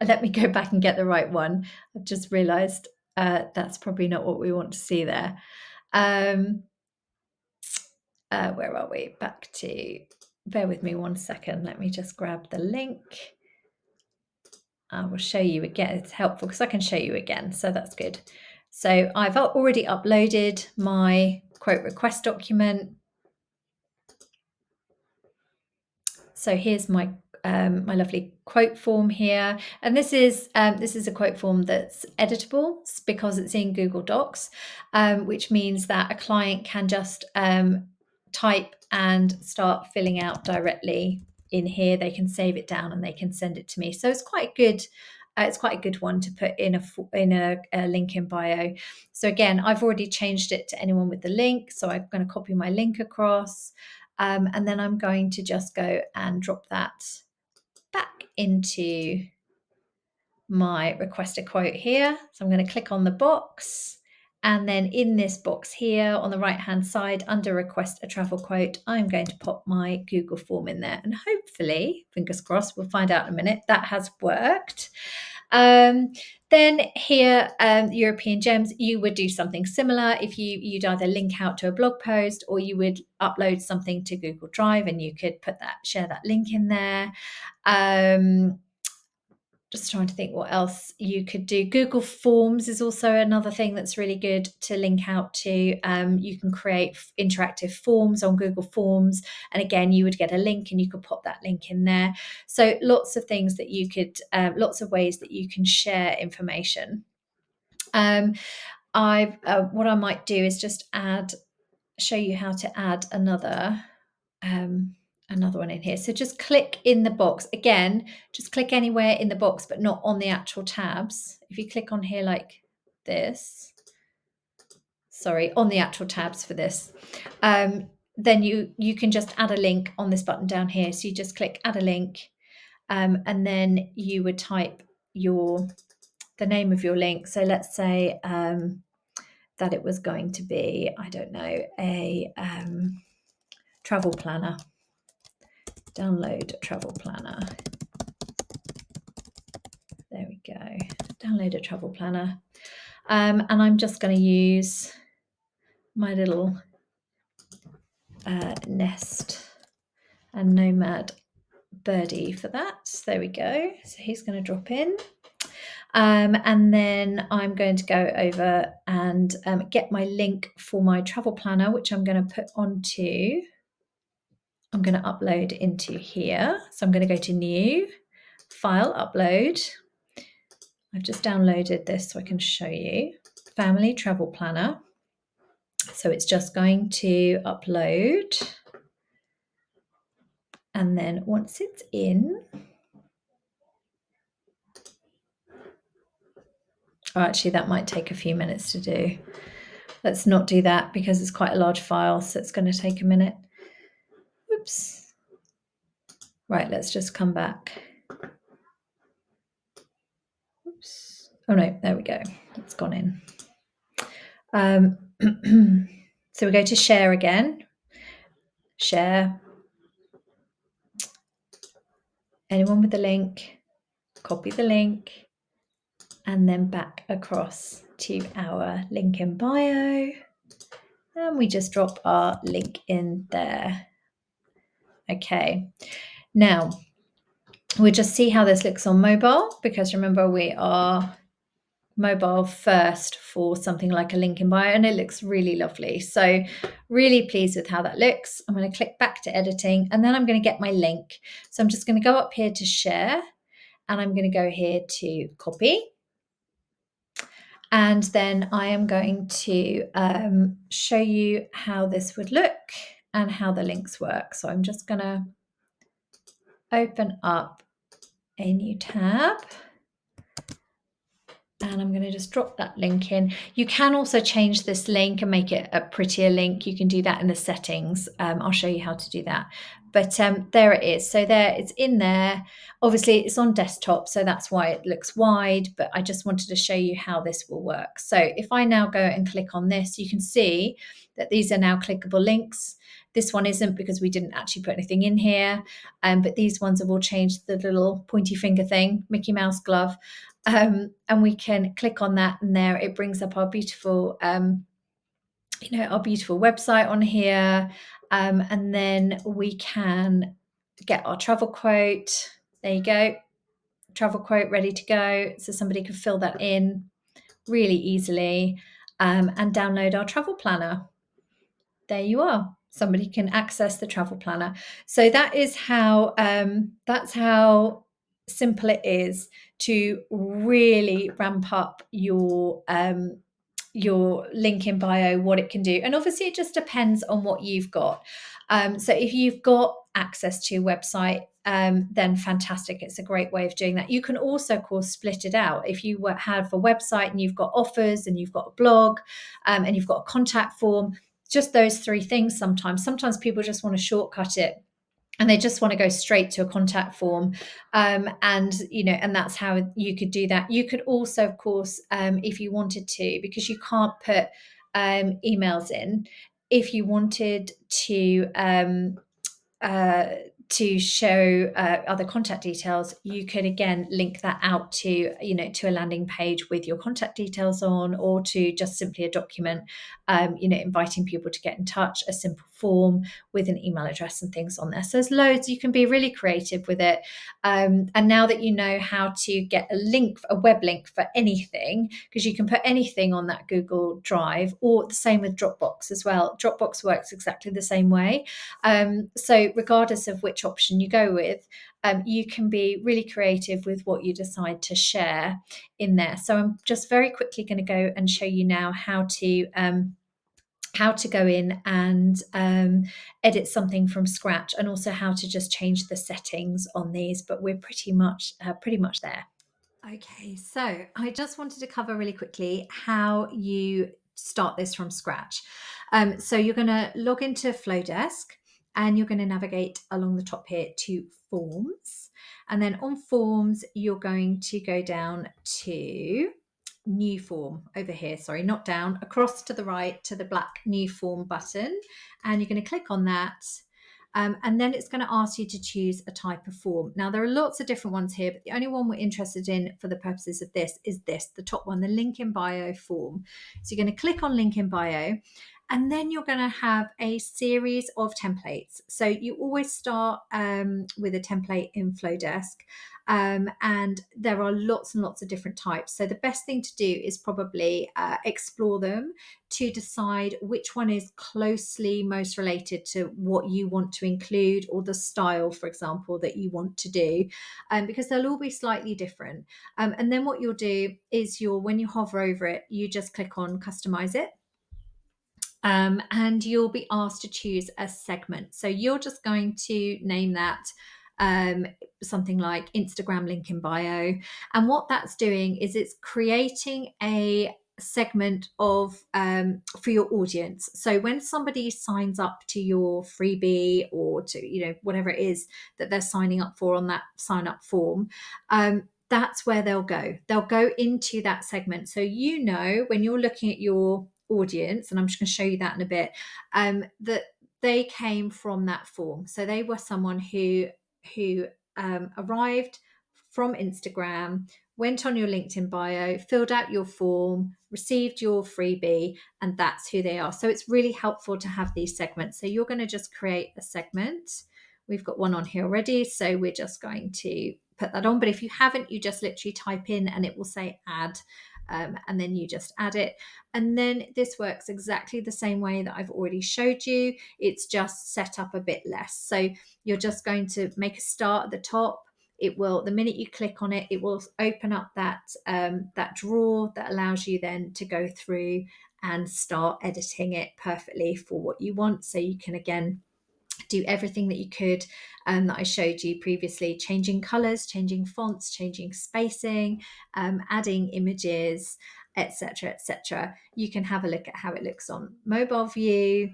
let me go back and get the right one. I've just realized that's probably not what we want to see there. Where are we? Back to, bear with me one second. Let me just grab the link. I will show you again. It's helpful because I can show you again. So that's good. So I've already uploaded my quote request document. So here's my my lovely quote form here, and this is a quote form that's editable because it's in Google Docs, which means that a client can just type and start filling out directly in here, they can save it down and they can send it to me. So it's quite good. It's quite a good one to put in a link in bio. So again, I've already changed it to anyone with the link. So I'm going to copy my link across, and then I'm going to just go and drop that back into my request a quote here. So I'm going to click on the box, and then in this box here on the right hand side under request a travel quote, I'm going to pop my Google form in there, and hopefully, fingers crossed, we'll find out in a minute, that has worked. Then here, European Gems, you would do something similar. If you'd either link out to a blog post, or you would upload something to Google Drive and you could share that link in there. Just trying to think what else you could do. Google Forms is also another thing that's really good to link out to. You can create interactive forms on Google Forms. And again, you would get a link and you could pop that link in there. So lots of things that you could, lots of ways that you can share information. What I might do is just show you how to add another one in here. So just click in the box. Again, just click anywhere in the box, but not on the actual tabs. If you click on here like this, sorry, on the actual tabs for this, then you can just add a link on this button down here. So you just click add a link, and then you would type the name of your link. So let's say that it was going to be, I don't know, a travel planner. Download a travel planner. There we go. Download a travel planner. And I'm just going to use my little Nest and Nomad birdie for that. There we go. So he's going to drop in. And then I'm going to go over and get my link for my travel planner, which I'm going to put onto, I'm going to upload into here. So I'm going to go to New, File, Upload. I've just downloaded this so I can show you. Family Travel Planner. So it's just going to upload. And then once it's in, actually that might take a few minutes to do. Let's not do that because it's quite a large file, so it's going to take a minute. Oops. Right, let's just come back. Oops. Oh no, there we go. It's gone in. So we go to share again. Share. Anyone with the link, copy the link, and then back across to our link in bio. And we just drop our link in there. Okay, now we'll just see how this looks on mobile, because remember we are mobile first for something like a link in bio, and it looks really lovely. So really pleased with how that looks. I'm going to click back to editing, and then I'm going to get my link. So I'm just going to go up here to share, and I'm going to go here to copy. And then I am going to show you how this would look and how the links work. So I'm just going to open up a new tab. And I'm going to just drop that link in. You can also change this link and make it a prettier link. You can do that in the settings. I'll show you how to do that. But there it is. So there, it's in there. Obviously, it's on desktop, so that's why it looks wide. But I just wanted to show you how this will work. So if I now go and click on this, you can see that these are now clickable links. This one isn't because we didn't actually put anything in here. But these ones have all changed the little pointy finger thing, Mickey Mouse glove. And we can click on that, and there it brings up our beautiful, our beautiful website on here. And then we can get our travel quote. There you go. Travel quote ready to go. So somebody can fill that in really easily, and download our travel planner. There you are. Somebody can access the travel planner. So that is how, that's how simple it is to really ramp up your link in bio, what it can do. And obviously it just depends on what you've got. So if you've got access to a website, then fantastic. It's a great way of doing that. You can also, of course, split it out. If you have a website and you've got offers and you've got a blog and you've got a contact form, just those three things sometimes. Sometimes people just want to shortcut it and they just want to go straight to a contact form, and that's how you could do that. You could also, of course, if you wanted to, because you can't put emails in, if you wanted uh, to show other contact details, you could again link that out to to a landing page with your contact details on, or to just simply a document, inviting people to get in touch, a simple form with an email address and things on there. So there's loads. You can be really creative with it. And now that you know how to get a web link for anything, because you can put anything on that Google Drive, or the same with Dropbox as well. Dropbox works exactly the same way. So regardless of which option you go with, you can be really creative with what you decide to share in there. So I'm just very quickly going to go and show you now how to go in and edit something from scratch, and also how to just change the settings on these. But we're pretty much there. Okay, so I just wanted to cover really quickly how you start this from scratch. So you're going to log into Flowdesk, and you're going to navigate along the top here to Forms. And then on Forms, you're going to go down to New Form over here. Sorry, not down, across to the right to the black New Form button. And you're going to click on that. And then it's going to ask you to choose a type of form. Now, there are lots of different ones here, but the only one we're interested in for the purposes of this is the top one, the link in bio form. So you're going to click on link in bio, and then you're going to have a series of templates. So you always start with a template in Flowdesk. And there are lots and lots of different types. So the best thing to do is probably explore them to decide which one is closely most related to what you want to include, or the style, for example, that you want to do, because they'll all be slightly different. And then what you'll do is when you hover over it, you just click on customize it. And you'll be asked to choose a segment. So you're just going to name that something like Instagram link in bio. And what that's doing is it's creating a segment of for your audience. So when somebody signs up to your freebie, or to whatever it is that they're signing up for on that sign up form, that's where they'll go. They'll go into that segment. So when you're looking at your audience, and I'm just going to show you that in a bit, that they came from that form. So they were someone who arrived from Instagram, went on your LinkedIn bio, filled out your form, received your freebie, and that's who they are. So it's really helpful to have these segments. So you're going to just create a segment. We've got one on here already, so we're just going to put that on. But if you haven't, you just literally type in and it will say add. And then you just add it. And then this works exactly the same way that I've already showed you. It's just set up a bit less. So you're just going to make a start at the top. It will, the minute you click on it, it will open up that drawer that allows you then to go through and start editing it perfectly for what you want. So you can again do everything that you could that I showed you previously, changing colors, changing fonts, changing spacing, adding images, etc., etc. You can have a look at how it looks on mobile view.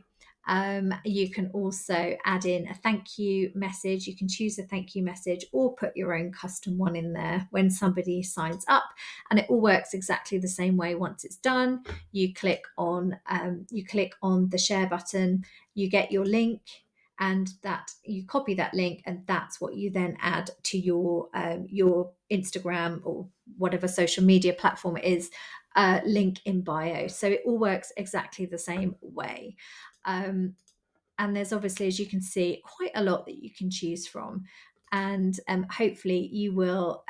You can also add in a thank you message. You can choose a thank you message or put your own custom one in there when somebody signs up, and it all works exactly the same way. Once it's done, you click on the share button, you get your link, and that you copy that link, and that's what you then add to your Instagram or whatever social media platform it is, link in bio. So it all works exactly the same way. And there's obviously, as you can see, quite a lot that you can choose from. And hopefully you will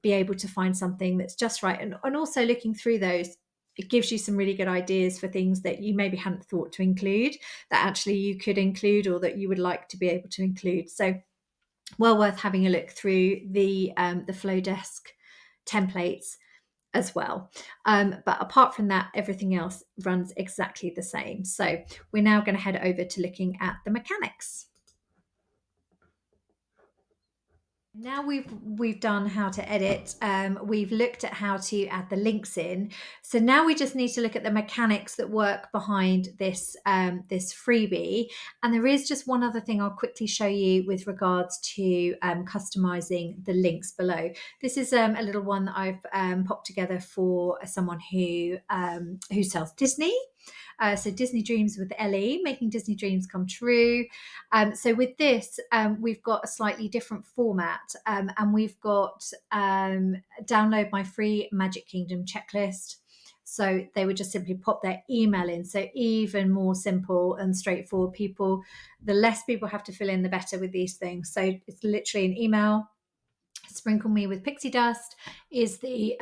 be able to find something that's just right. And also looking through those, it gives you some really good ideas for things that you maybe hadn't thought to include, that actually you could include, or that you would like to be able to include. So well worth having a look through the Flowdesk templates as well. But apart from that, everything else runs exactly the same. So we're now going to head over to looking at the mechanics. Now we've done how to edit. We've looked at how to add the links in. So now we just need to look at the mechanics that work behind this freebie. And there is just one other thing I'll quickly show you with regards to customizing the links below. This is a little one that I've popped together for someone who sells Disney. So Disney Dreams with Ellie, making Disney dreams come true. So with this, we've got a slightly different format, and we've got download my free Magic Kingdom checklist. So they would just simply pop their email in. So even more simple and straightforward. The less people have to fill in, the better with these things. So it's literally an email. Sprinkle me with pixie dust is the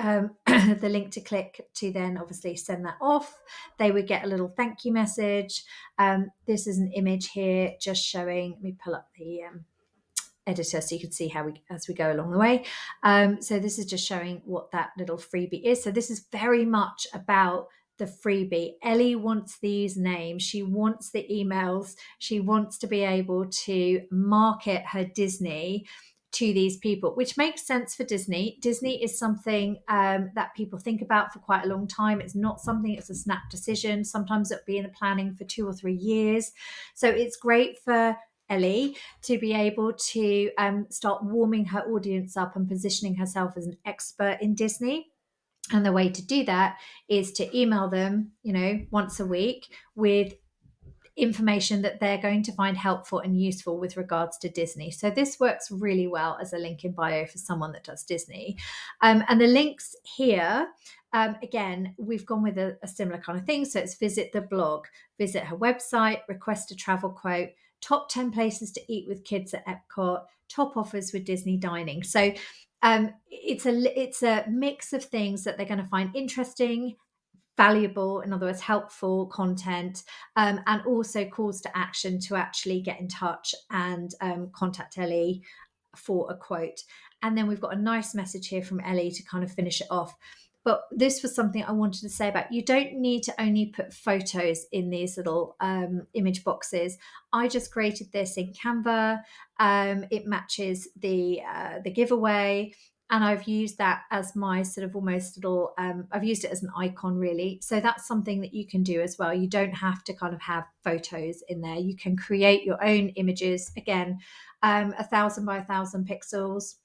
the link to click to then obviously send that off. They would get a little thank you message. This is an image here just showing. Let me pull up the editor so you can see how we as we go along the way. So this is just showing what that little freebie is. So this is very much about the freebie. Ellie wants these names. She wants the emails. She wants to be able to market her Disney to these people, which makes sense for Disney. Disney is something that people think about for quite a long time. It's not something, it's a snap decision. Sometimes it'll be in the planning for 2 or 3 years. So it's great for Ellie to be able to start warming her audience up and positioning herself as an expert in Disney. And the way to do that is to email them, once a week with information that they're going to find helpful and useful with regards to Disney. So this works really well as a link in bio for someone that does Disney. And the links here, again, we've gone with a similar kind of thing. So it's visit the blog, visit her website, request a travel quote, top 10 places to eat with kids at Epcot, top offers with Disney dining. So it's a mix of things that they're going to find interesting, valuable, in other words, helpful content, and also calls to action to actually get in touch and contact Ellie for a quote. And then we've got a nice message here from Ellie to kind of finish it off. But this was something I wanted to say about, you don't need to only put photos in these little image boxes. I just created this in Canva. It matches the giveaway, and I've used that as my sort of almost little I've used it as an icon, really. So that's something that you can do as well. You don't have to kind of have photos in there. You can create your own images. Again, 1,000 by 1,000 pixels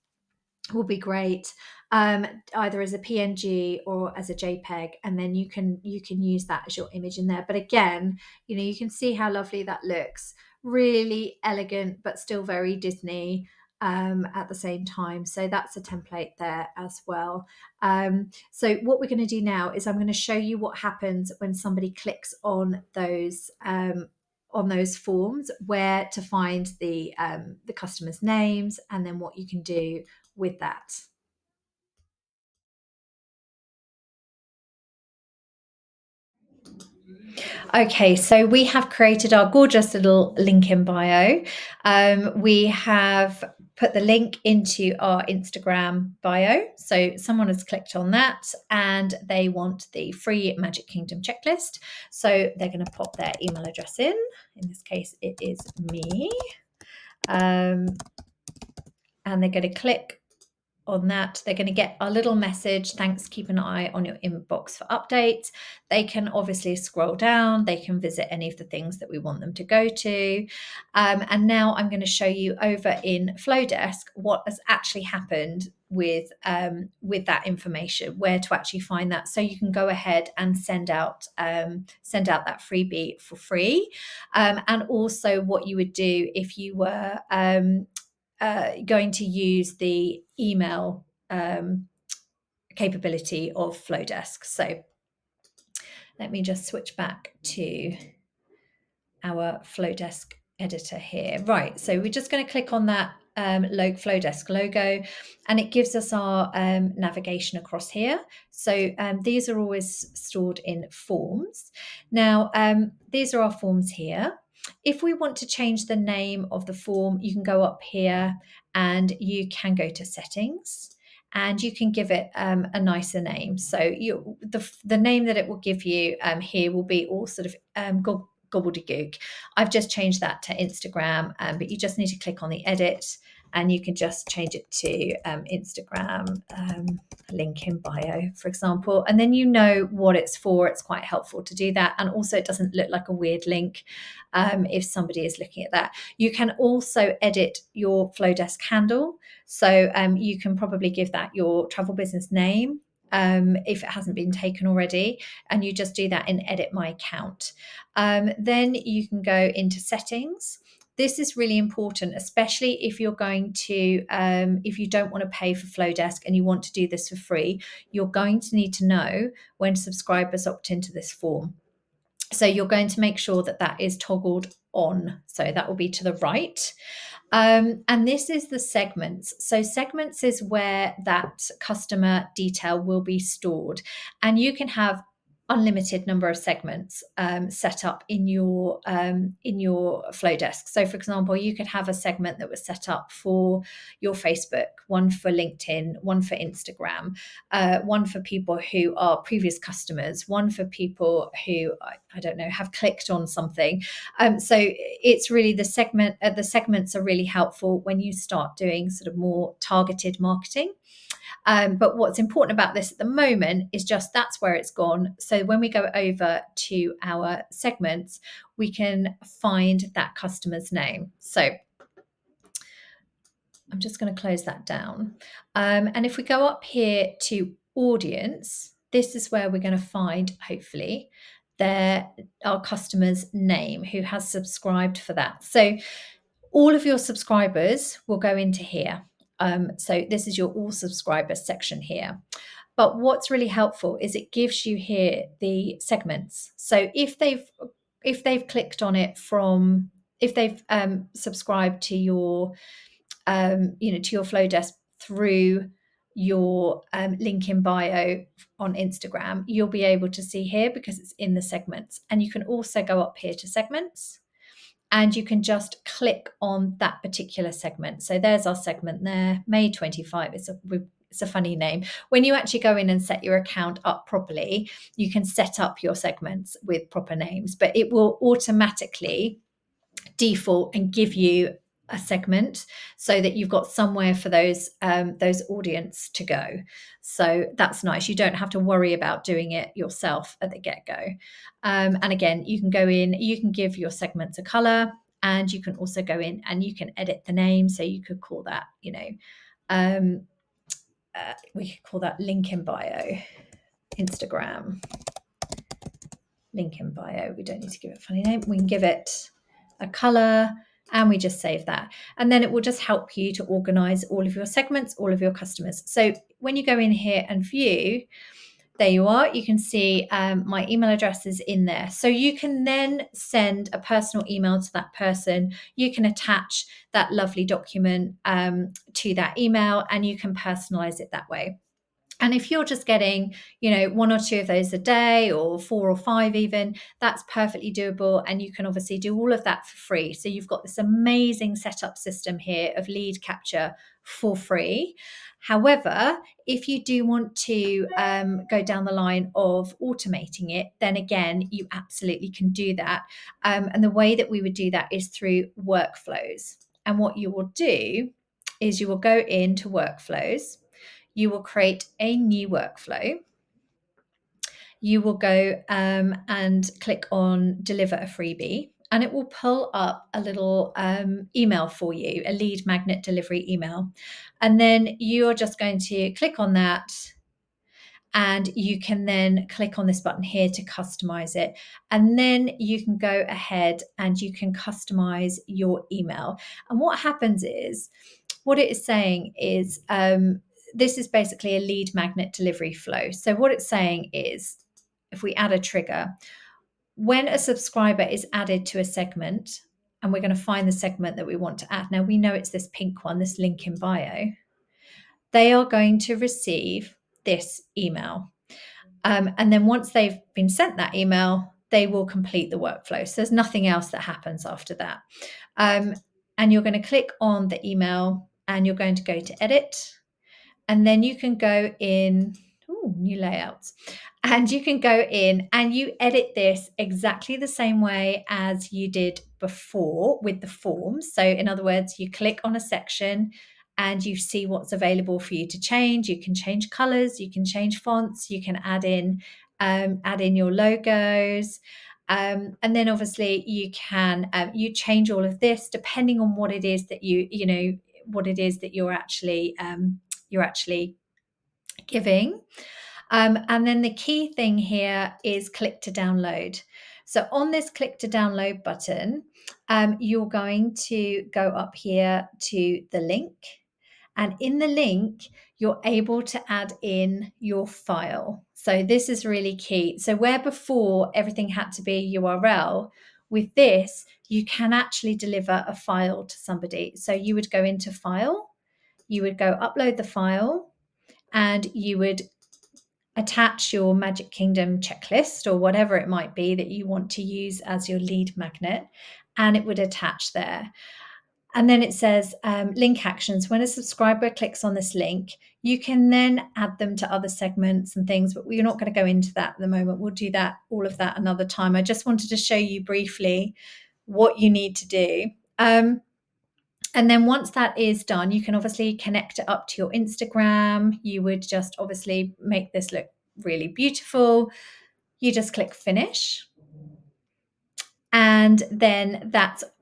will be great, either as a PNG or as a JPEG, and then you can use that as your image in there. But again, you can see how lovely that looks. Really elegant, but still very Disney at the same time. So that's a template there as well. So what we're going to do now is I'm going to show you what happens when somebody clicks on those forms, where to find the customers' names, and then what you can do with that. Okay, so we have created our gorgeous little link in bio. We have put the link into our Instagram bio. So someone has clicked on that and they want the free Magic Kingdom checklist. So they're going to pop their email address in. In this case, it is me. And they're going to click on that. They're going to get a little message. Thanks, keep an eye on your inbox for updates. They can obviously scroll down. They can visit any of the things that we want them to go to. And now I'm going to show you over in Flowdesk what has actually happened with that information, where to actually find that, so you can go ahead and send out that freebie for free, and also what you would do if you were going to use the email capability of Flowdesk. So let me just switch back to our Flowdesk editor here. Right, so we're just going to click on that Flowdesk logo, and it gives us our navigation across here. So these are always stored in forms. Now, these are our forms here. If we want to change the name of the form, you can go up here and you can go to settings, and you can give it a nicer name. So the name that it will give you here will be all sort of gobbledygook. I've just changed that to Instagram, but you just need to click on the edit and you can just change it to Instagram, link in bio, for example, and then you know what it's for. It's quite helpful to do that, and also it doesn't look like a weird link if somebody is looking at that. You can also edit your Flowdesk handle, so you can probably give that your travel business name if it hasn't been taken already, and you just do that in Edit My Account. Then you can go into settings. This is really important, especially if you're going to, if you don't want to pay for Flowdesk and you want to do this for free, you're going to need to know when subscribers opt into this form. So you're going to make sure that that is toggled on. So that will be to the right. And this is the segments. So segments is where that customer detail will be stored. And you can have unlimited number of segments set up in your Flowdesk. So for example, you could have a segment that was set up for your Facebook, one for LinkedIn, one for Instagram, one for people who are previous customers, one for people who I don't know, have clicked on something. So it's really the segments are really helpful when you start doing sort of more targeted marketing. But what's important about this at the moment is just that's where it's gone. So when we go over to our segments, we can find that customer's name. So I'm just going to close that down. And if we go up here to audience, this is where we're going to find, hopefully, our customer's name who has subscribed for that. So all of your subscribers will go into here. So this is your all subscribers section here. But what's really helpful is it gives you here the segments. So if they've clicked on it if they've subscribed to your to your Flowdesk through your link in bio on Instagram, you'll be able to see here because it's in the segments. And you can also go up here to segments, and you can just click on that particular segment. So there's our segment there, May 25. It's a funny name. When you actually go in and set your account up properly, you can set up your segments with proper names, but it will automatically default and give you a segment so that you've got somewhere for those audience to go. So that's nice. You don't have to worry about doing it yourself at the get-go. And again, you can go in, you can give your segments a color, and you can also go in and you can edit the name. So you could call that, we could call that link in bio, Instagram, link in bio. We don't need to give it a funny name. We can give it a color, and we just save that. And then it will just help you to organize all of your segments, all of your customers. So when you go in here and view, there you are. You can see my email address is in there. So you can then send a personal email to that person. You can attach that lovely document to that email, and you can personalize it that way. And if you're just getting, one or two of those a day, or 4 or 5 even, that's perfectly doable. And you can obviously do all of that for free. So you've got this amazing setup system here of lead capture for free. However, if you do want to go down the line of automating it, then again, you absolutely can do that. And the way that we would do that is through workflows. And what you will do is you will go into workflows. You will create a new workflow. You will go and click on deliver a freebie, and it will pull up a little email for you, a lead magnet delivery email. And then you're just going to click on that, and you can then click on this button here to customize it. And then you can go ahead and you can customize your email. And what happens is, what it is saying is, this is basically a lead magnet delivery flow. So what it's saying is, if we add a trigger, when a subscriber is added to a segment, and we're going to find the segment that we want to add. Now we know it's this pink one, this link in bio. They are going to receive this email. And then once they've been sent that email, they will complete the workflow. So there's nothing else that happens after that. And you're going to click on the email, and you're going to go to edit. And then you can go in Ooh, new layouts. And you can go in and you edit this exactly the same way as you did before with the forms. So, in other words, you click on a section and you see what's available for you to change. You can change colors, you can change fonts, you can add in your logos. And then obviously you can you change all of this depending on what it is that you know what it is that you're actually giving. And then the key thing here is click to download. So on this click to download button, you're going to go up here to the link. And in the link, you're able to add in your file. So this is really key. So where before everything had to be a URL, with this, you can actually deliver a file to somebody. So you would go into file, you would go upload the file, and you would attach your Magic Kingdom checklist or whatever it might be that you want to use as your lead magnet, and it would attach there. And then it says link actions. When a subscriber clicks on this link, you can then add them to other segments and things, but we're not going to go into that at the moment. We'll do that, all of that another time. I just wanted to show you briefly what you need to do. And then once that is done, you can obviously connect it up to your Instagram. You would just obviously make this look really beautiful. You just click finish. And then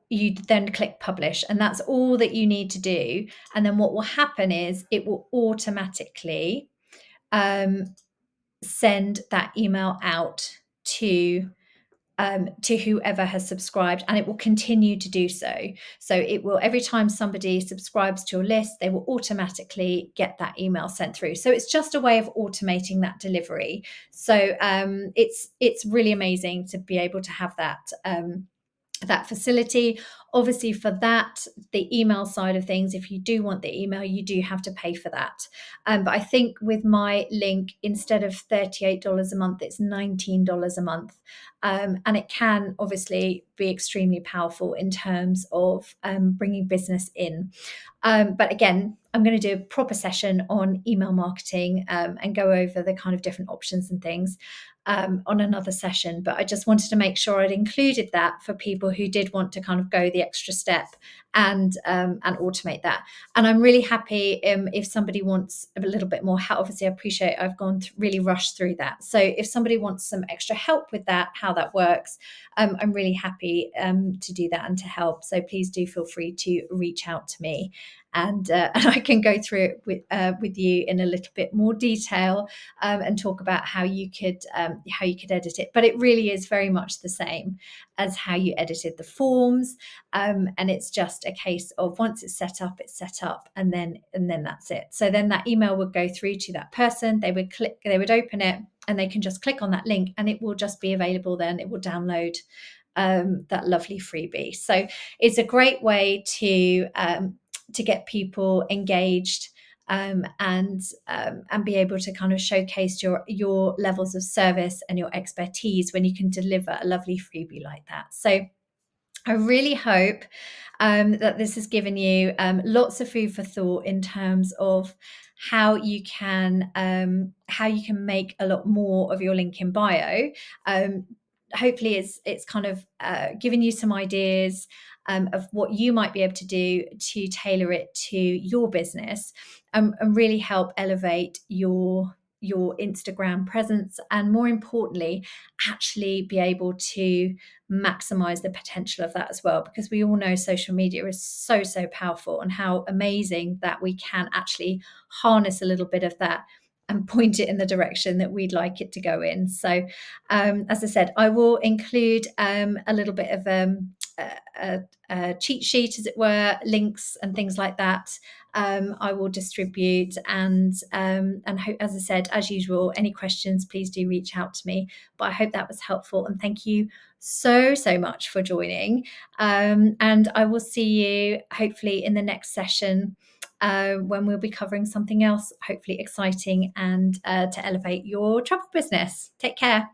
you then click publish, and that's all that you need to do. And then what will happen is it will automatically send that email out to whoever has subscribed, and it will continue to do so. So it will, every time somebody subscribes to your list, they will automatically get that email sent through. So it's just a way of automating that delivery. So it's really amazing to be able to have that facility. Obviously, for that, the email side of things, if you do want the email, you do have to pay for that. But I think with my link, instead of $38 a month, it's $19 a month. And it can obviously be extremely powerful in terms of bringing business in. But again, I'm going to do a proper session on email marketing and go over the kind of different options and things on another session. But I just wanted to make sure I'd included that for people who did want to kind of go the extra step and automate that. And I'm really happy if somebody wants a little bit more help. Obviously, I appreciate I've really rushed through that. So if somebody wants some extra help with that, how that works, I'm really happy to do that and to help. So please do feel free to reach out to me. And I can go through it with you in a little bit more detail and talk about how you could edit it. But it really is very much the same as how you edited the forms, and it's just a case of once it's set up, and then that's it. So then that email would go through to that person. They would open it, and they can just click on that link, and it will just be available. Then it will download that lovely freebie. So it's a great way to get people engaged and be able to kind of showcase your levels of service and your expertise when you can deliver a lovely freebie like that. So I really hope that this has given you lots of food for thought in terms of how you can make a lot more of your link in bio. Hopefully, it's kind of given you some ideas of what you might be able to do to tailor it to your business and really help elevate your Instagram presence, and more importantly, actually be able to maximize the potential of that as well, because we all know social media is so powerful, and how amazing that we can actually harness a little bit of that and point it in the direction that we'd like it to go in. So as I said, I will include a little bit of a cheat sheet, as it were, links and things like that. I will distribute, and as I said, as usual, any questions, please do reach out to me. But I hope that was helpful, and thank you so much for joining. And I will see you hopefully in the next session when we'll be covering something else, hopefully exciting, and to elevate your travel business. Take care.